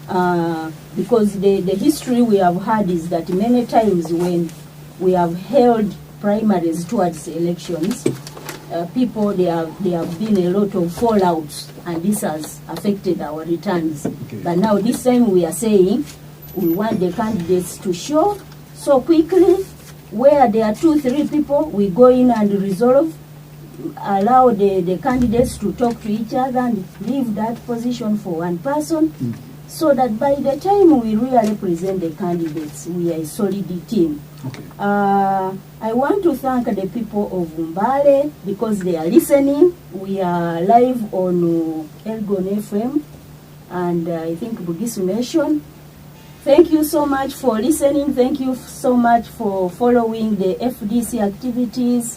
because the history we have had is that many times when we have held primaries towards elections, people, there have been a lot of fallouts, and this has affected our returns. Okay. But now this time we are saying we want the candidates to show so quickly. Where there are 2-3 people, we go in and resolve, allow the candidates to talk to each other and leave that position for one person, so that by the time we really present the candidates, we are a solid team. Okay. I want to thank the people of Mbale because they are listening. We are live on Elgon FM and I think Bugisu Nation. Thank you so much for listening. Thank you so much for following the FDC activities.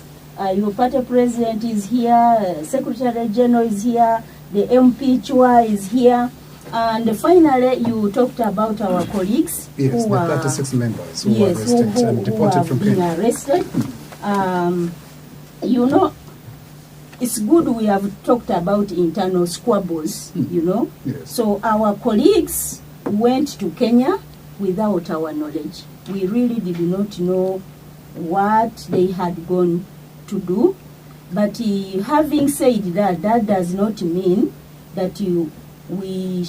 Your party president is here, Secretary General is here, the MP Chua is here. And finally, you talked about our colleagues. Yes, who the are 36 members who were arrested and deported from been Kenya. arrested. You know, it's good we have talked about internal squabbles, you know. Yes. So our colleagues went to Kenya without our knowledge. We really did not know what they had gone to do. But having said that, that does not mean that we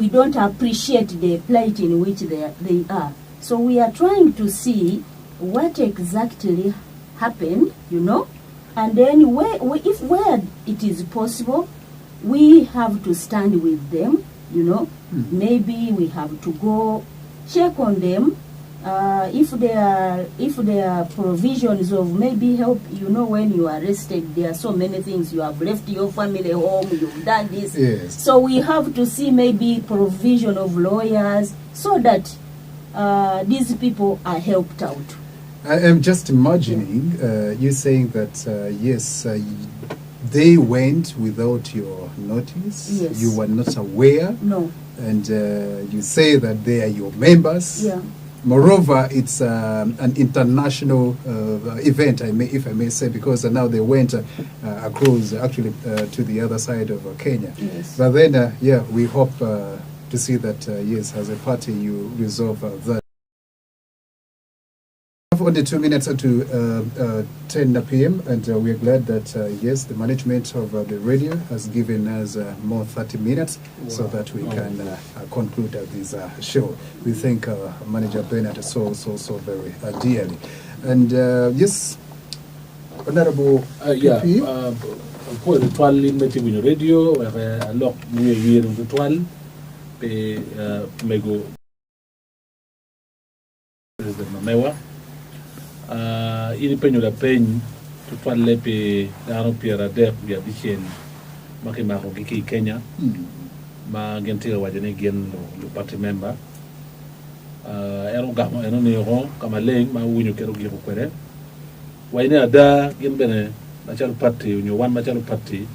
don't appreciate the plight in which they are. So we are trying to see what exactly happened, you know, and then where it is possible, we have to stand with them, you know. Maybe we have to go check on them. If there are provisions of maybe help, you know, when you are arrested, there are so many things. You have left your family home, you've done this. Yes. So we have to see maybe provision of lawyers so that these people are helped out. I am just imagining you saying that, yes, they went without your notice. Yes. You were not aware. No. And you say that they are your members. Yeah. Moreover, it's an international event, if I may say, because now they went across, actually, to the other side of Kenya. Yes. But then, yeah, we hope to see that, yes, as a party, you resolve that. Only 2 minutes to 10 p.m. and we are glad that yes, the management of the radio has given us more 30 minutes so that we can conclude this show. We thank Manager Bernard so very dearly. And yes, Honorable PP. Pour le toile metti buñu radio wara lok ñu yéru du toile pe mego president mewa ili penyo la peny to toile pe daro piera der bia bichen makima ko ki Kenya ma gentira wajane gen le party member ero gamo eno ne ron kama leng ma wunyo kero gi ko kwere wayne ada gen bene machal party unyo wan machal party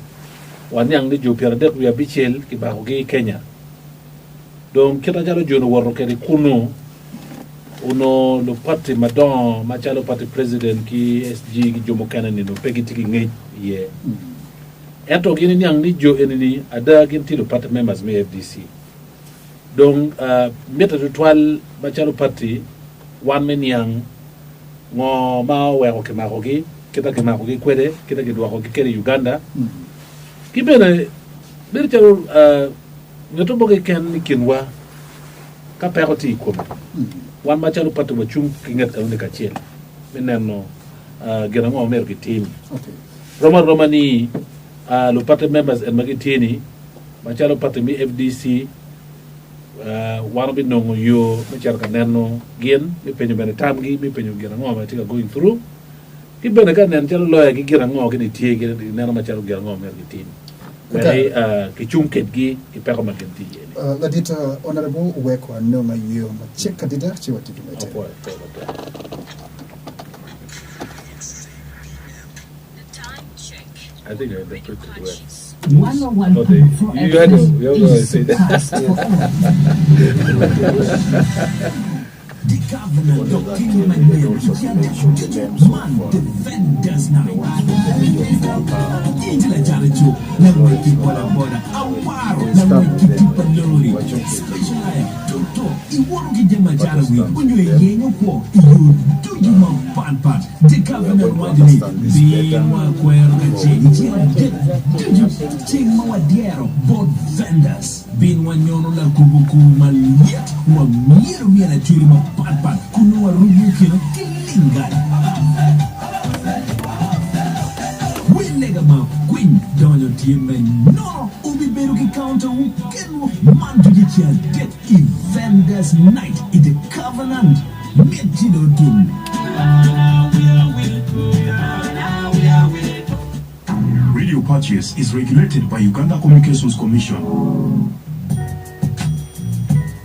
wanyang ni jo piera der bia bichel ki ba ko gi Kenya donc kita jalo jono worro kedi kuno uno le parti madon machalo parti president ki SG ki jomo kanani no pegiti ki ngai ye eto gini nyang ni jo enini ada ginti le parti members me FDC donc meta de toile machalo parti one man yang ngo ma we ko ke ma ko ki kita ke ma ko ki kwede kita ke do ko ki kere Uganda ki bene ber chalo nyoto boge ken ni kinwa ka peroti ko wan machalo patu bachum kingat ka unika chiel meneno gena ngo mer ki team okay romani lo party members and magitini machalo patu mi FDC wan bi no yo machar ka neno gen mi penyo bene tamgi mi penyo gena ngo ma tika going through ki bene ka nen chalo loya ki gena ngo ki tie ki neno machalo gena ngo mer ki team where ki chumket gi ki peko magenti Ladita Honorable Uweko Anoma Yo Check Kadida Chiwa Tivimete. I think I put it well. 101.4 You had to say that. The governor, Dr. Emmanuel, man, defenders now. Injila Jaricho, Namwiki Bola Boda, Awaro, Namwiki Tipalori, Special Aya, Toto, Iwaruki Jamajarawi, when you are young for you do you want pan. The governor wanted me, being one queer change, do you take more diero, both vendors, being one young Kubuku, Malia, one mere Churima pan, Kunua Rubuki, Killinga. Negama Queen dans your team no ubi beruki counter weekend man to get your debt vendors night in the covenant Mejido Tum. Radio purchase is regulated by Uganda Communications Commission.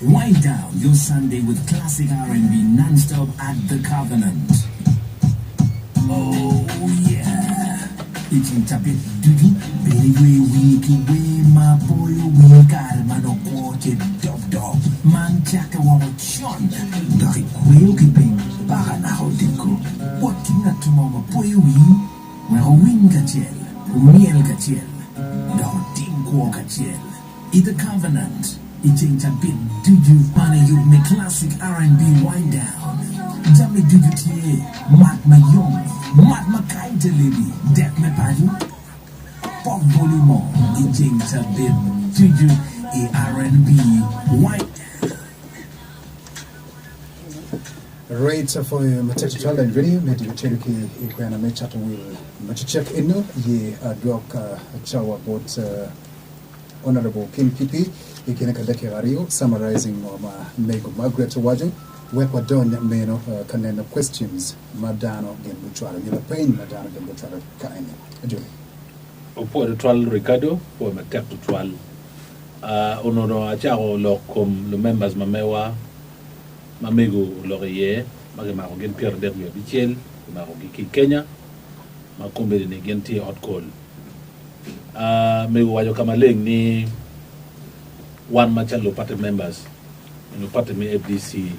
Wind down your Sunday with classic R&B non-stop at the Covenant. Oh yeah. It's a bit duty, baby, we my boy, we calma no quarter, dog, man, chaka, wawachon, dari quail keeping, barana hodiko, working at tomorrow, boy, we win gachel, miel gachel, no dinko gachel, in the Covenant, it's a bit duty, money, you make classic R&B wind down. Jammy duty, mat my young. Mat Makai Lady, Deck Me Padu, Pop Volume, James a bit, Juju, R&B, White. Right for Matatu Child and Video, Medi Cherokee, Equana Mechata will much check in, ye a dog, a chow about Honorable King Pipi, Ikinaka Dekirario, summarizing Nego Margaret Wajo. Wekwa don meno kanena questions madano gembuchwara nila pain madano gembuchwara kaine ajui opo de twal Ricardo po matek to twal onono achao lokom le members mamewa mamego lorier magema ko gen pierre der yo bichel ma ko ki Kenya ma kombe ne genti hot call mego wajo kama leng ni one machalo party members no party me FDC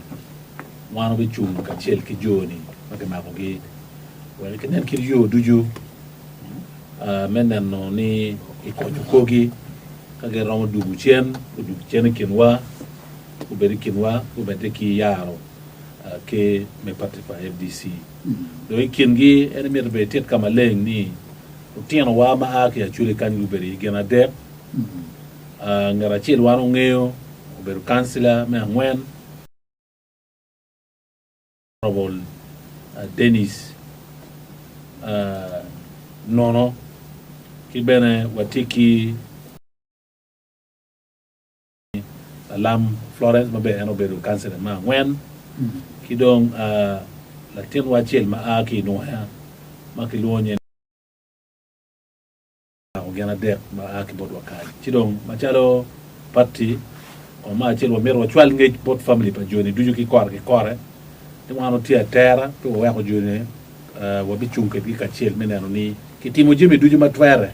one of the two kachel ki joni magema ko ge wala kenen ki yo duju menen no ni ikoju kogi kage ramu dugu chen kinwa uberi kinwa ubete ki yaro ke me parti pa FDC do kingi ene mer be tet kama leng ni utiano wa ma ak ya chule kan uberi gena de ngara chil wano ngeo uberu kansila me ngwen Honorable Dennis Nono Kibene Watiki Lam Florence Mabe Enoberu Cancer Ma when Kidong Latin Wachil Maaki Noha Makiluonye Ogana Dek Maaki Bodwakai Chidong Machalo Party o Machil Wamero Chwal Ngage Bot family pa Joni Duju ki kore wano tia terra to wa ko jone wa bi chunke bi ka chel meneno ni kitimo jimi duju matwere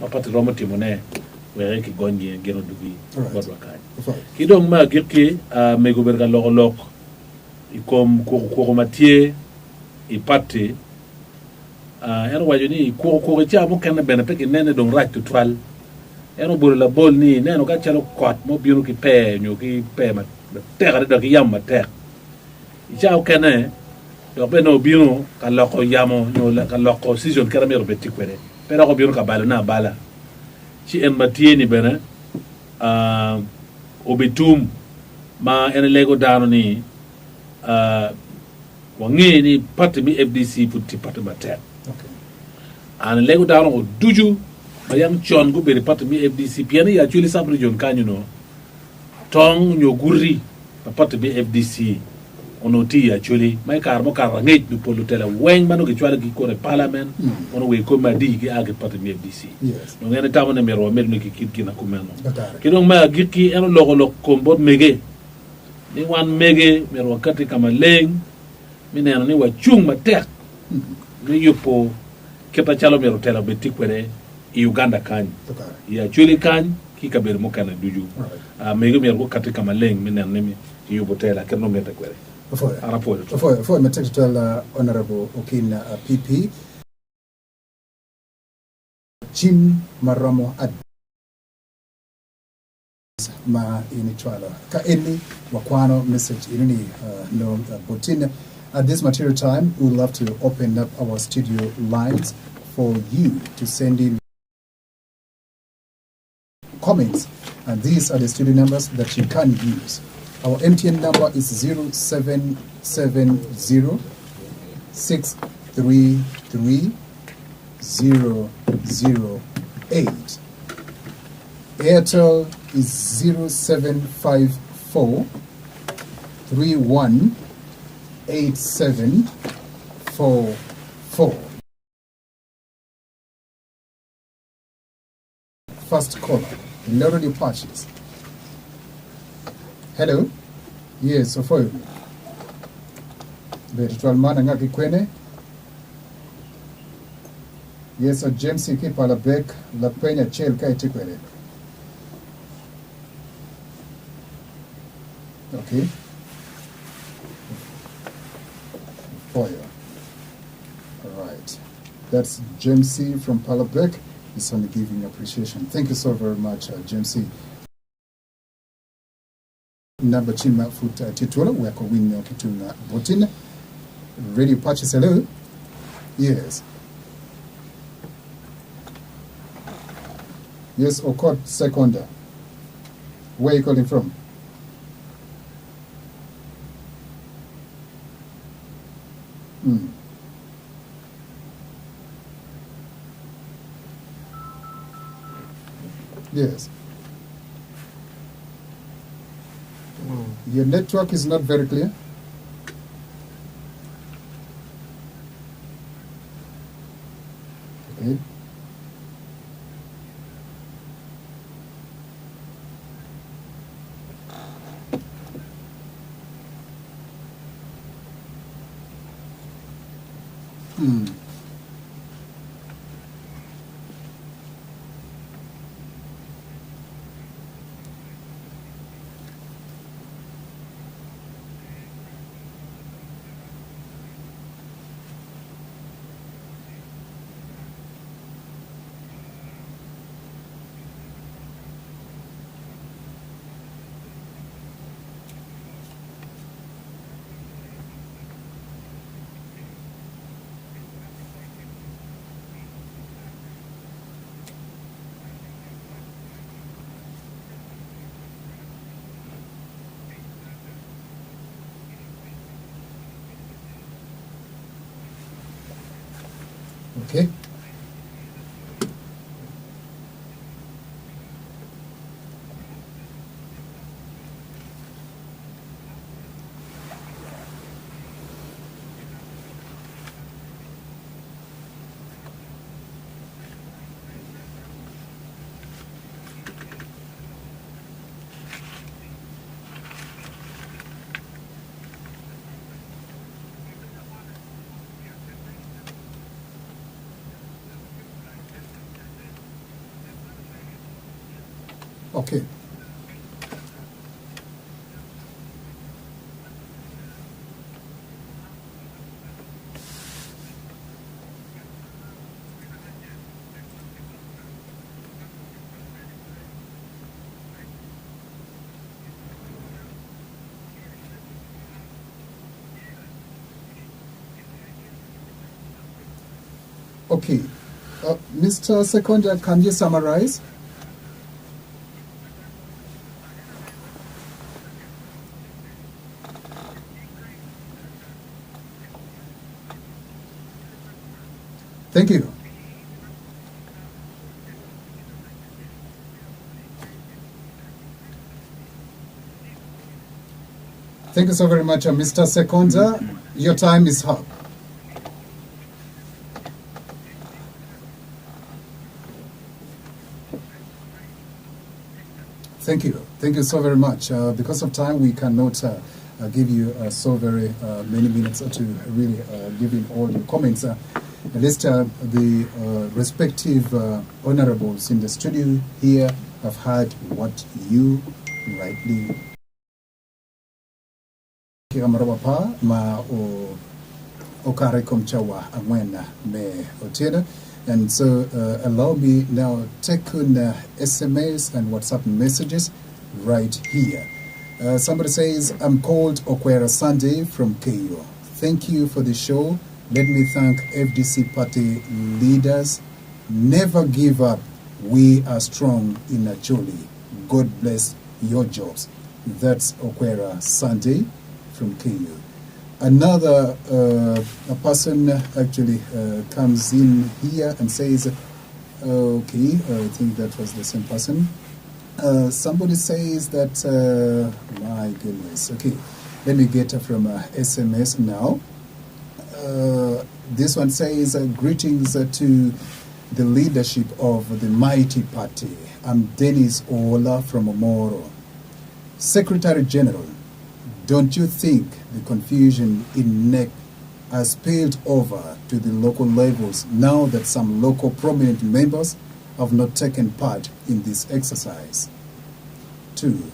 mapati romo timone we ki gonje geno dugi bodwa kai kidong ma girki mego berga lok ikom ko matie ipati eno wajoni ko cha mo kan bene peki nene dong right to twal eno buru la bol ni neno ka chalo kwat mo biru ki pe nyu ki pe ma terra de ki yam ma terra Ichao kene yo beno bino ka loko yamo no ka loko season karamero beti kwere pero ko bino ka bala na bala ci en matieni bene obitum ma en lego dano ni wangi ni parti mi FDC puti parti mater an lego dano o duju bayang chon go beri parti mi FDC piani ya chuli sabri jon kanyuno tong nyoguri parti mi FDC onoti actually my car mo car ngej du polutela wen mano ke chwala ki ko parliament ono we ko madi ki ag parti mi FDC no ngene tamone mero mer no ki kit na ko meno ki don ma giki eno logo kombo mege ni wan mege mero kati kama leng mineno ni wa chung matek ni yopo keta chalo mero tela beti kwere Uganda kan ya actually kan ki kaber mo kana duju mege mero kati kama leng mineno ni yopo tela kerno meta kwere For my textual Honorable Okin PP, Jim Maramo at ma initwala ka any wakwano message ini no botin. At this material time, we would love to open up our studio lines for you to send in comments, and these are the studio numbers that you can use. Our MTN number is 0770 633 008. Airtel is 0754 318744. First caller, Lordy Patches. Hello? Yes, so for you. Virtual man ngaki kwene. Yes, a James Kipa la Beck, la Penya Chel Kai Tikwele. Okay. For you. All right. That's James C. from Palabek. He's only giving appreciation. Thank you so very much, James C. Number chima foot titulo we are winning kitunga botin. Radio Patches, hello. Yes. Yes, Okot Seconda. Where are you calling from? Yes. Your network is not very clear. Okay. Okay. Okay. Okay. Mr. Seconda, can you summarize? Thank you. Thank you so very much, Mr. Seconda. Your time is up. Thank you. Thank you so very much. Because of time, we cannot give you so very many minutes to really give in all your comments. At least the respective honorables in the studio here have heard what you rightly Kigamaraba pa ma o okare komchawa angwena me otiena. And so allow me now take on SMS and WhatsApp messages right here. Somebody says, I'm called Okwera Sunday from KU. Thank you for the show. Let me thank FDC party leaders. Never give up. We are strong in Acholi. God bless your jobs. That's Okwera Sunday from KU. Another a person actually comes in here and says, okay, I think that was the same person. Somebody says that, my goodness, okay, let me get from SMS now. This one says, greetings to the leadership of the mighty party. I'm Dennis Ola from Omoro. Secretary General, don't you think the confusion in NEC has spilled over to the local levels now that some local prominent members have not taken part in this exercise? 2.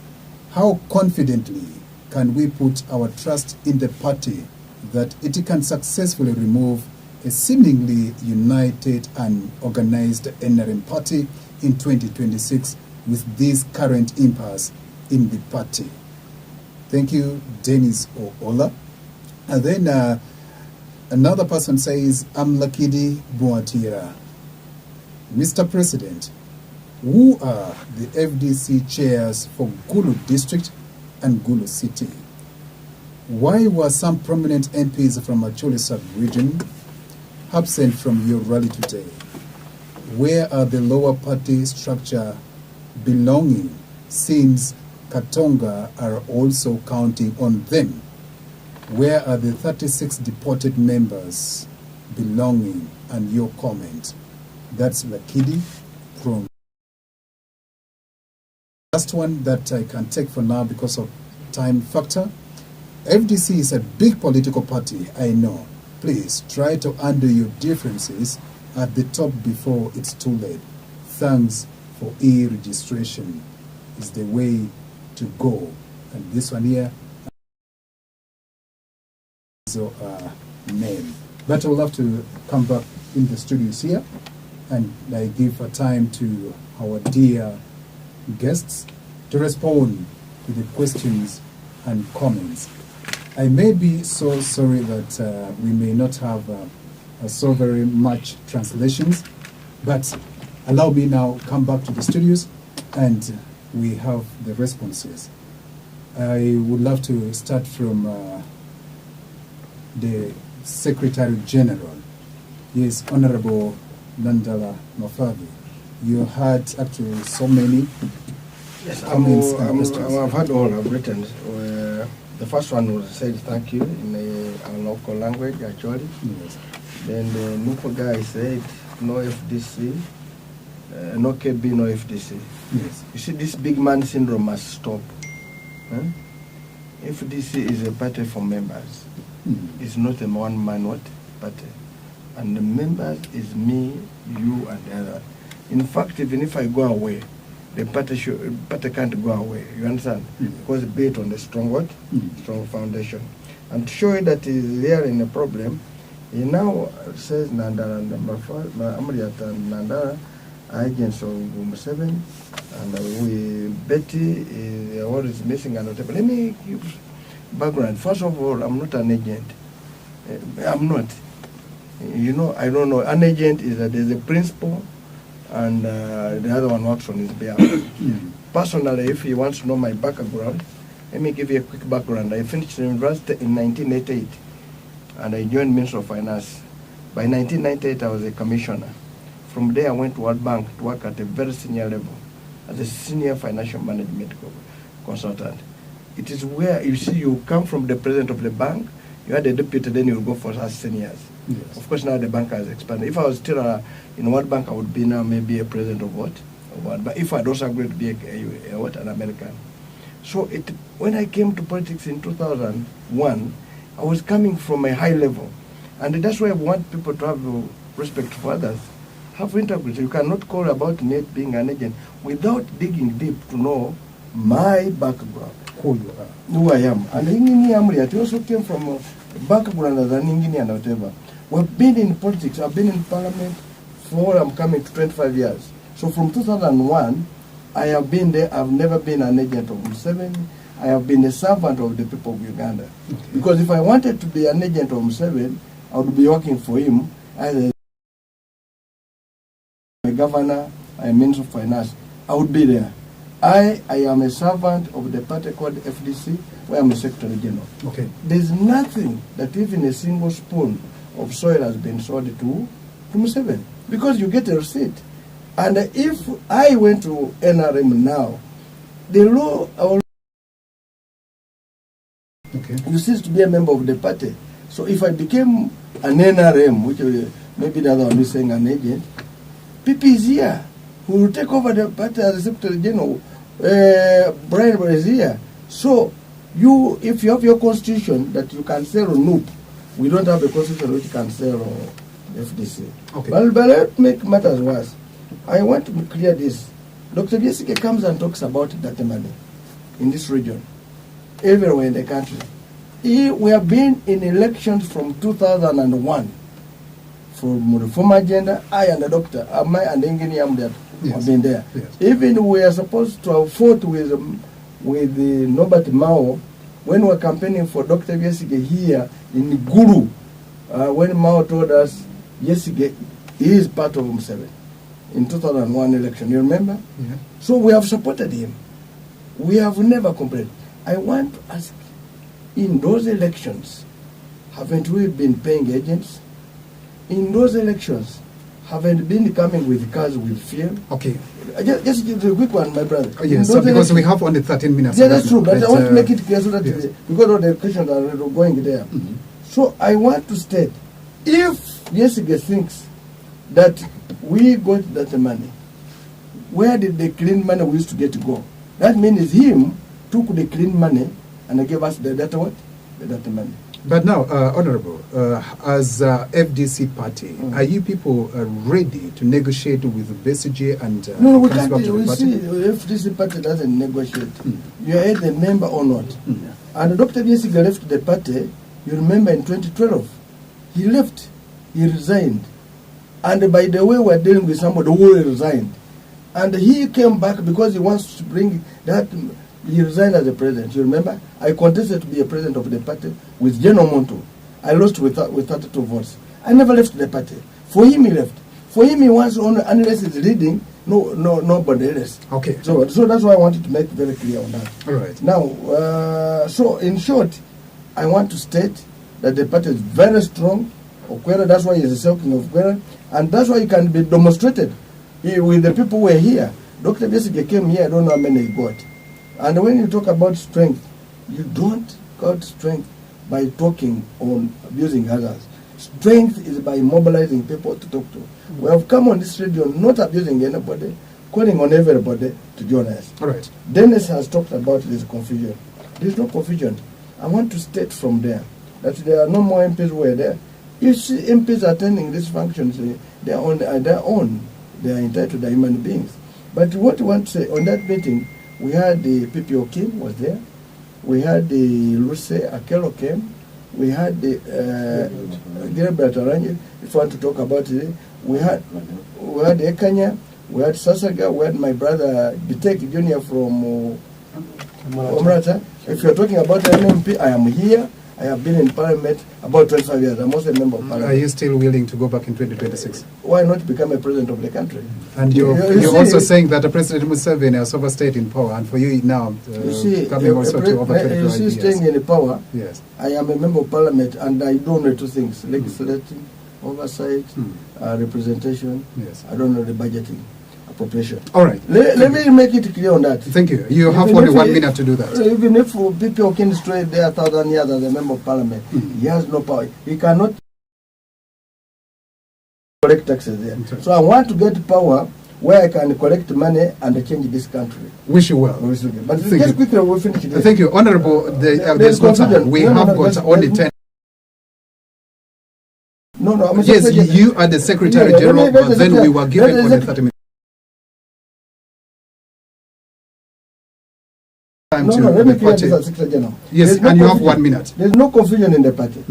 How confidently can we put our trust in the party that it can successfully remove a seemingly united and organized NRM party in 2026 with this current impasse in the party? Thank you, Dennis Ola. And then another person says, I'm Lakidi Buatira. Mr. President, who are the FDC chairs for Gulu District and Gulu City? Why were some prominent MPs from Acholi sub-region absent from your rally today? Where are the lower party structure belonging, since Katonga are also counting on them? Where are the 36 deported members belonging, and your comment? That's Lakidi from. Last one that I can take for now because of time factor. FDC is a big political party, I know. Please try to undo your differences at the top before it's too late. Thanks for e-registration is the way to go. And this one here is your name. But I will have to come back in the studios here and I give a time to our dear guests to respond to the questions and comments. I may be so sorry that we may not have so very much translations, but allow me now come back to the studios and we have the responses. I would love to start from the Secretary General. Yes, Honorable Nandala Mafavi. You had actually so many comments and questions. I've had all, I've written. The first one was said thank you in our local language, actually. Yes. Then the Nupo guy said no FDC, no KB, no FDC. Yes. You see, this big man syndrome must stop. Huh? FDC is a party for members. It's not a one-man party. And the members is me, you, and the other. In fact, even if I go away, the party can't go away. You understand? Because it's built on a strong strong foundation. And to show you that he's there in a problem, he now says Nandara number 5, Amriata Nandara, agents of Boom 7, and we Betty is what is missing and whatever. Let me give background. First of all, I'm not an agent. I'm not. You know, I don't know. An agent is that there's a principal and the other one works on his behalf. Personally, if he wants to know my background, let me give you a quick background. I finished university in 1988 and I joined Ministry of Finance. By 1998, I was a commissioner. From there, I went to World Bank to work at a very senior level as a senior financial management consultant. It is where you see you come from the president of the bank, you are the deputy, then you go for us seniors. Yes. Of course, now the bank has expanded. If I was still in World Bank, I would be now maybe a president of what? But if I'd also agreed to be an American. So when I came to politics in 2001, I was coming from a high level. And that's why I want people to have respect for others. Have integrity. You cannot call about me being an agent without digging deep to know my background. Who you are. Who I am. And Ingini Amriat also came from a background as an Ingini and whatever. We've been in politics. I've been in parliament for, I'm coming to 25 years. So from 2001, I have been there. I've never been an agent of Museveni. I have been a servant of the people of Uganda. Okay. Because if I wanted to be an agent of Museveni, I would be working for him as a governor, a minister of finance. I would be there. I am a servant of the party called FDC, where I'm a secretary general. Okay. There's nothing that even a single spoon of soil has been sold to Museveni, because you get a receipt. And if I went to NRM now, the law, you cease to be a member of the party. So if I became an NRM, which maybe the other one is saying an agent, PP is here, who will take over the party as a secretary general. Brian is here. So if you have your constitution that you can sell NUP, we don't have a constitution which can sell FDC. Okay. But let's make matters worse. I want to clear this. Dr. Biesike comes and talks about that money in this region, everywhere in the country. We have been in elections from 2001. From the reform agenda, I and the doctor, Amai and Engini Amdat have been there. Yes. Even we are supposed to have fought with the Norbert Mao when we were campaigning for Dr. Biesike here in Gulu, when Mao told us Biesike is part of Museveni in 2001 election. You remember? Yeah. So we have supported him. We have never complained. I want to ask, in those elections, haven't we been paying agents? In those elections, haven't been coming with cars with fear? Okay. Just give a quick one, my brother. Oh, yes, so because we have only 13 minutes. Yeah, that's true, but I want to make it clear so that yes. because of the questions are going there. Mm-hmm. So I want to state, if Biesike thinks that we got that money, where did the clean money we used to get to go? That means him took the clean money and gave us the data what? The data money. But now, Honorable, as FDC party, are you people ready to negotiate with Besigye and no, we can't. to the We party? see, FDC party doesn't negotiate. You are either a member or not. And Dr. Biesike left the party, you remember in 2012. He left, he resigned. And by the way, we're dealing with somebody who resigned. And he came back because he wants to bring that. He resigned as a president. You remember? I contested to be a president of the party with General Monto. I lost with 32 votes. I never left the party. For him, he left. For him, he wants only, unless he's leading, nobody else. Okay. So that's why I wanted to make very clear on that. All right. Now, so in short, I want to state that the party is very strong. Okwera, that's why he's a selling of Okwera, and that's why it can be demonstrated with the people who were here. Dr. Biesike came here, I don't know how many he got. And when you talk about strength, you don't got strength by talking on abusing others. Strength is by mobilizing people to talk to. We have come on this radio not abusing anybody, calling on everybody to join us. All right. Dennis has talked about this confusion. There is no confusion. I want to state from there that there are no more MPs who were there. You see MPs attending these functions, they are on their own. They are entitled to human beings. But what I want to say, on that meeting, we had the PPO Kim was there. We had the Luce Akelo came. We had the Gilbert Aranje, if you want to talk about it. We had Ekanya, we had Sasaga, we had my brother Bitek Jr. from Omrata. If you're talking about an MP, I am here. I have been in Parliament about 25 years. I'm also a member of Parliament. Are you still willing to go back in 2026? Why not become a president of the country? And you're also saying that President Museveni has overstayed in power, and for you now, coming also to over 25 years. You see, staying in the power, yes. I am a member of Parliament, and I don't know two things, legislating, oversight, representation. Yes. I don't know the budgeting. Appropriation. All right. Let me make it clear on that. Thank you. You have only 1 minute to do that. Even if people can stay there 1,000 years as a member of Parliament, he has no power. He cannot collect taxes there. Okay. So I want to get power where I can collect money and change this country. Wish you well. But just quickly, we'll finish this. Thank you. Honorable, there's no time. We have got only 10. No, yes, you are the Secretary General, but then we were given only 30 minutes. Let me clear this, Secretary General. Yes, and you have 1 minute. There's no confusion in the party.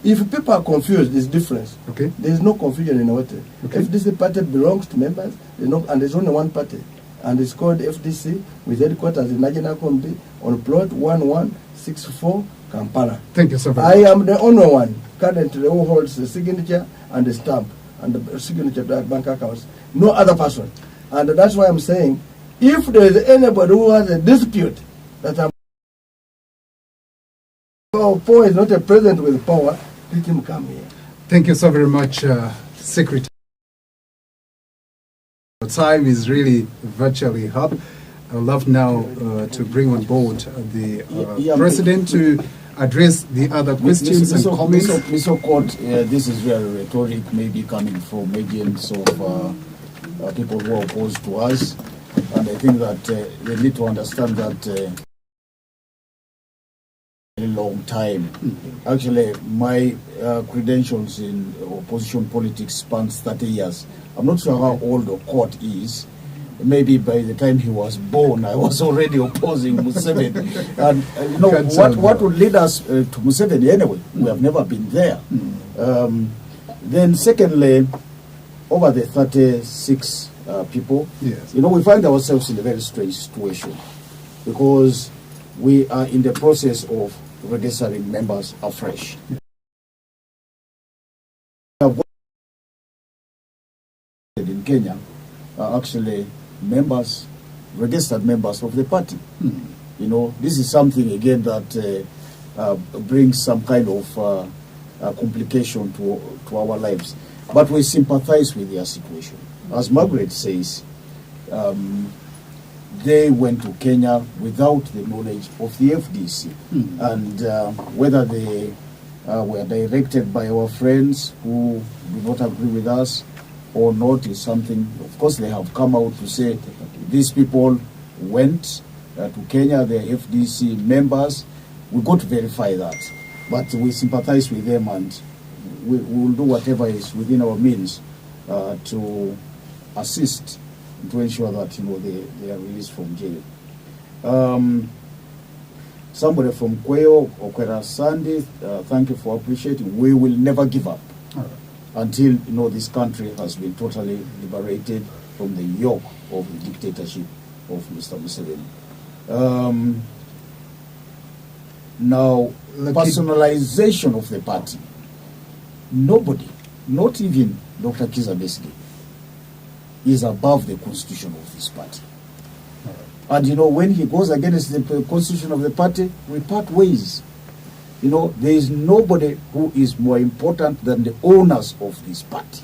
If people are confused, it's different. Okay. There's no confusion in the party. Okay. FDC party belongs to members, and there's only one party, and it's called FDC with headquarters in National Committee on plot 1164 Kampala. Thank you so very I much. am the only one currently who holds the signature and the stamp and the signature bank accounts. No other person. And that's why I'm saying, if there is anybody who has a dispute that power is not a president with power, let him come here. Thank you so very much, Secretary. The time is really virtually up. I would love now to bring on board the President to address the other questions and comments. Mr. Court, this is really rhetoric, maybe coming from millions of people who are opposed to us. And I think that they need to understand that a long time. Actually, my credentials in opposition politics spans 30 years. I'm not sure how old the court is. Maybe by the time he was born, I was already opposing Museveni. And you know, what would lead us to Museveni anyway? We have never been there. Then secondly, over the 36 people, you know, we find ourselves in a very strange situation because we are in the process of registering members afresh. In Kenya are actually members, registered members of the party. You know, this is something again that brings some kind of complication to our lives. But we sympathize with their situation. As Margaret says, they went to Kenya without the knowledge of the FDC. And whether they were directed by our friends who do not agree with us or not is something, of course they have come out to say these people went to Kenya, they're FDC members. We've got to verify that. But we sympathize with them and we will do whatever is within our means to assist to ensure that, you know, they are released from jail. Somebody from Kweo, Okwera Sandy, thank you for appreciating. We will never give up until, you know, this country has been totally liberated from the yoke of the dictatorship of Mr. Museveni. Now, personalization of the party. Nobody, not even Dr. Kizza Besigye, is above the constitution of this party. And you know, when he goes against the constitution of the party, we part ways. You know, there is nobody who is more important than the owners of this party,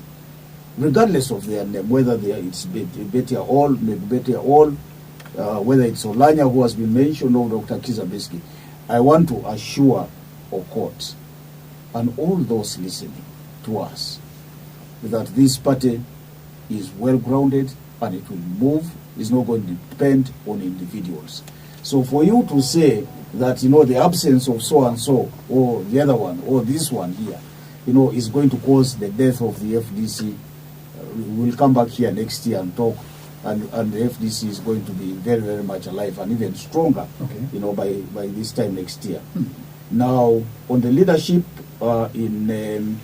regardless of their name, whether it's Betty Hall, maybe Betty Hall, whether it's Olanya who has been mentioned, or Dr. Kizza Besigye. I want to assure our courts and all those listening to us that this party is well grounded and it will move. It's not going to depend on individuals. So for you to say that, you know, the absence of so and so or the other one or this one here, you know, is going to cause the death of the FDC, we'll come back here next year and talk, and the FDC is going to be very, very much alive and even stronger, you know, by this time next year. Now, on the leadership in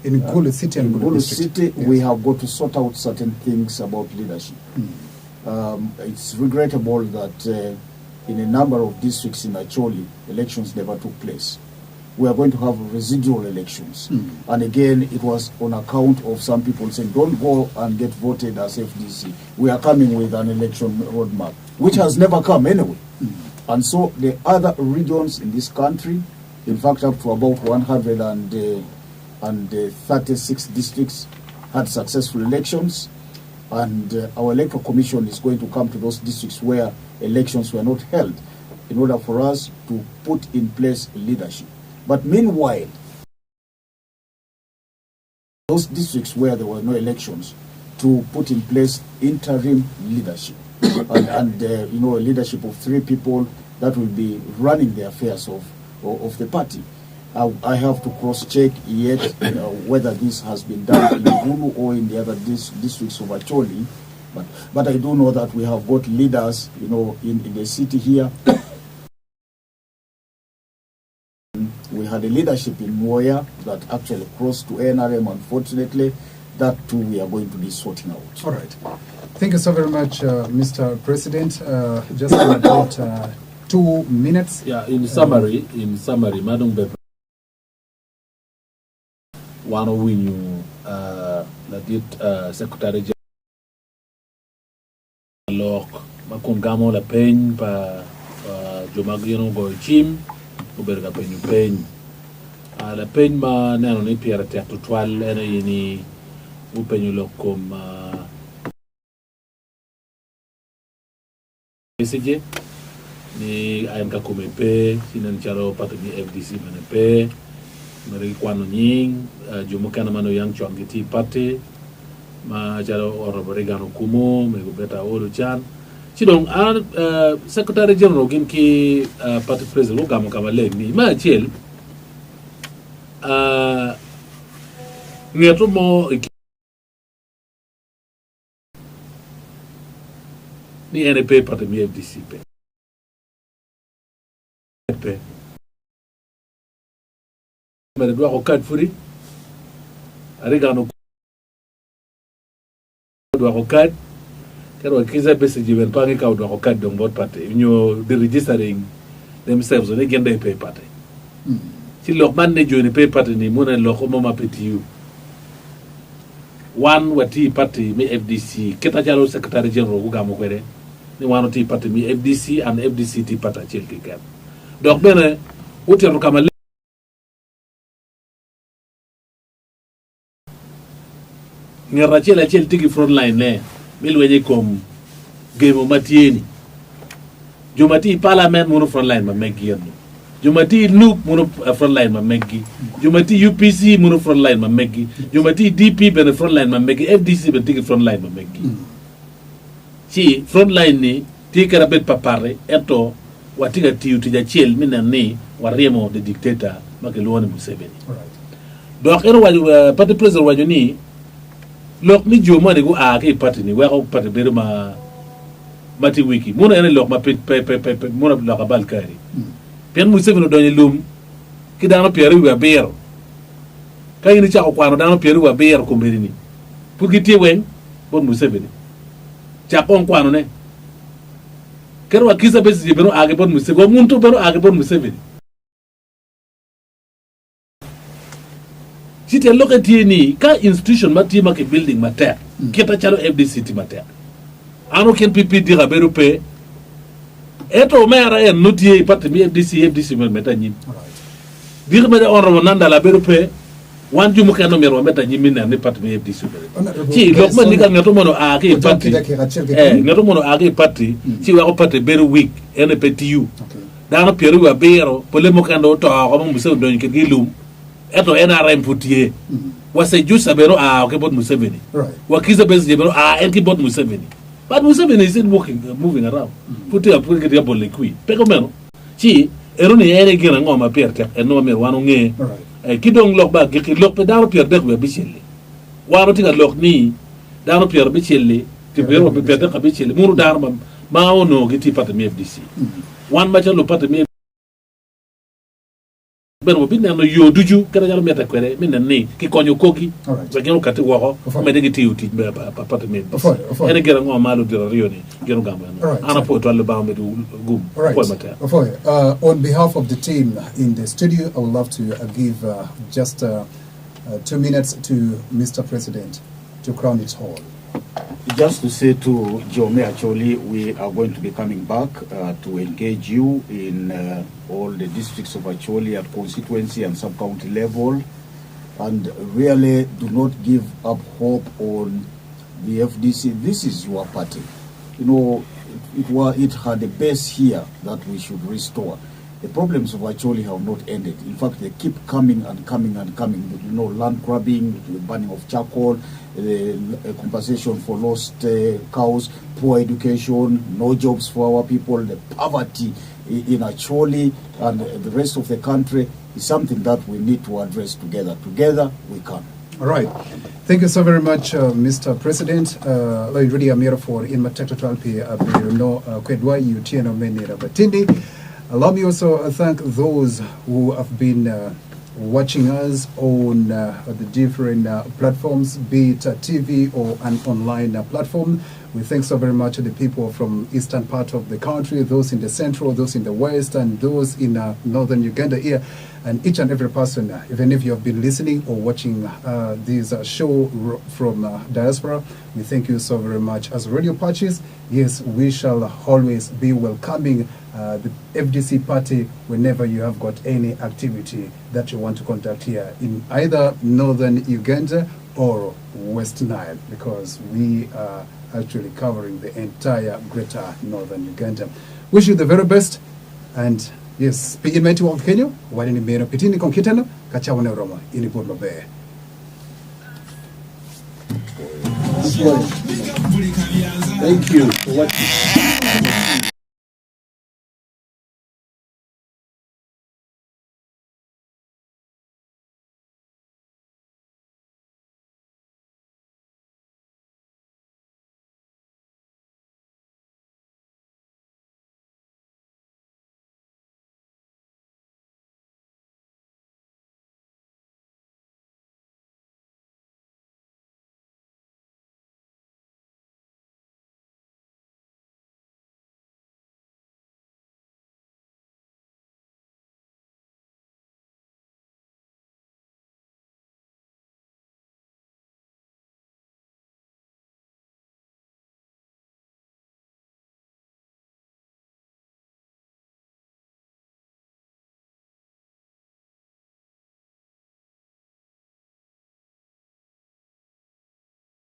Gulu City and Gulu City, we have got to sort out certain things about leadership. It's regrettable that in a number of districts in Acholi, elections never took place. We are going to have residual elections. And again, it was on account of some people saying, don't go and get voted as FDC. We are coming with an election roadmap, which has never come anyway. And so the other regions in this country, in fact, up to about 136 districts had successful elections. And our electoral commission is going to come to those districts where elections were not held in order for us to put in place leadership. But meanwhile, those districts where there were no elections, to put in place interim leadership and you know, a leadership of 3 people that will be running the affairs of the party. I have to cross-check yet whether this has been done in Gulu or in the other districts of Acholi, but I do know that we have got leaders, you know, in the city here we had a leadership in Moya that actually crossed to NRM, unfortunately. That too we are going to be sorting out. All right. Thank you so very much, Mr. President. Just in about 2 minutes. Yeah, in summary, Madam Bebe, one of you, Secretary General, Makungamo la Pen, pa Jomagino go chim, Uberga Pen. La Pen ma nano ni Pierre Teatro Twal, and any Upenulo come. Message ni ayam kakumepe sinan charo patumi FDC manepe mari kwano nying jumuka na mano yang chuang kiti pate ma charo oroborigano kumo me beta olo chan sidong secretary general gin ki party president gam kama le ni ma chel ngeto mo ni NP patumi FDC pe mais doit au cadre furi arigano doit au cadre car kiza bese jiben pangi ka doit au cadre donc votre parti ñu de registering themselves on again they pay party si lo man ne joni pay party ni mo ne lo ko mama petit you one wati party mi FDC keta jalo secretary general ko gamo ko de ni wano ti party mi FDC and FDC ti party chelki kan donc bene woteru kama ngera chela chel tigi front line ne milwenye kom gemo matieni jumati parliament mono front line ma meggi yendo jumati nup mono front line ma meggi jumati UPC mono front line ma meggi jumati DP ben front line ma meggi FDC ben tigi front line ma meggi si front line ni ti karabet papare eto watiga tiu tija chel mina ni waremo de dictator makelone Museveni donc ero waju party president waju ni lok ni joma de go ke party ni wa ko party bere ma mati wiki mona ene lok ma pe mona la kabal kari pen Museveni do ni lum ki dano pierre wa ber kay ni cha ko kwano dano pierre wa ber ko mbiri ni pour ki tie wen bon Museveni cha kon kwano ne kero akiza besi jibero age bon Museveni muntu bero age bon Museveni site lokati ni ka institution mati make building mater keta chalo FDC ti mater ano ken pipi dira bero pe eto mera en notie parti mi FDC men meta nyim dir me on ro nanda la bero pe wan jumu kano mero meta nyim na ne parti mi FDC ci lok man liga ngato mono age parti ngato mono age parti ci wa ko parti bero week NPTU dano pierre wa bero pole mo kando to ko mo muso don ke gilum eto NRM putie wase jusa bero ke bot Museveni wakiza bes je bero en ki bot Museveni but Museveni is moving around putie apur ke dia bolle kui peko meno ci ero ni ere gira ngoma pierre en no mer wano nge ki dong lok ba ki lok pe dano pierre de be chelle waro tiga lok ni dano pierre be chelle ti bero be pierre de be chelle muru dar ma ono giti pata mi FDC wan ma chalo pata mi beno bi nano yo duju kala jalo meta kwere min ni ki konyo koki ba genu kati wo me de giti uti pata mi ene gera ngo malo dira rioni genu gamba ana po to alle ba me gum po mata on behalf of the team in the studio I would love to give just 2 minutes to Mr. President to crown its hall. Just to say to Jome, actually, we are going to be coming back to engage you in all the districts of Acholi at constituency and sub-county level, and really do not give up hope on the FDC. This is your party. You know, it had a base here that we should restore. The problems of Acholi have not ended. In fact, they keep coming and coming and coming. You know, land grabbing, the burning of charcoal, the compensation for lost cows, poor education, no jobs for our people, the poverty in Acholi and the rest of the country is something that we need to address together. Together, we can. All right. Thank you so very much, Mr. President. Really, I'm here for in Matekto Twalpi, no, Kwedwa, Utieno Meni, Rabatindi. Allow me also to thank those who have been watching us on the different platforms, be it TV or an online platform. We thank so very much to the people from eastern part of the country, those in the central, those in the west, and those in northern Uganda here, and each and every person, even if you have been listening or watching this show from diaspora, we thank you so very much. As Radio Patches, yes, we shall always be welcoming the FDC party whenever you have got any activity that you want to conduct here in either northern Uganda or West Nile, because we are actually covering the entire greater northern Uganda. Wish you the very best, and yes, pigin meti wa Kenya, wali ni mero pitini konkitano, kachawane Roma, ini Burma Bay. Thank you for watching.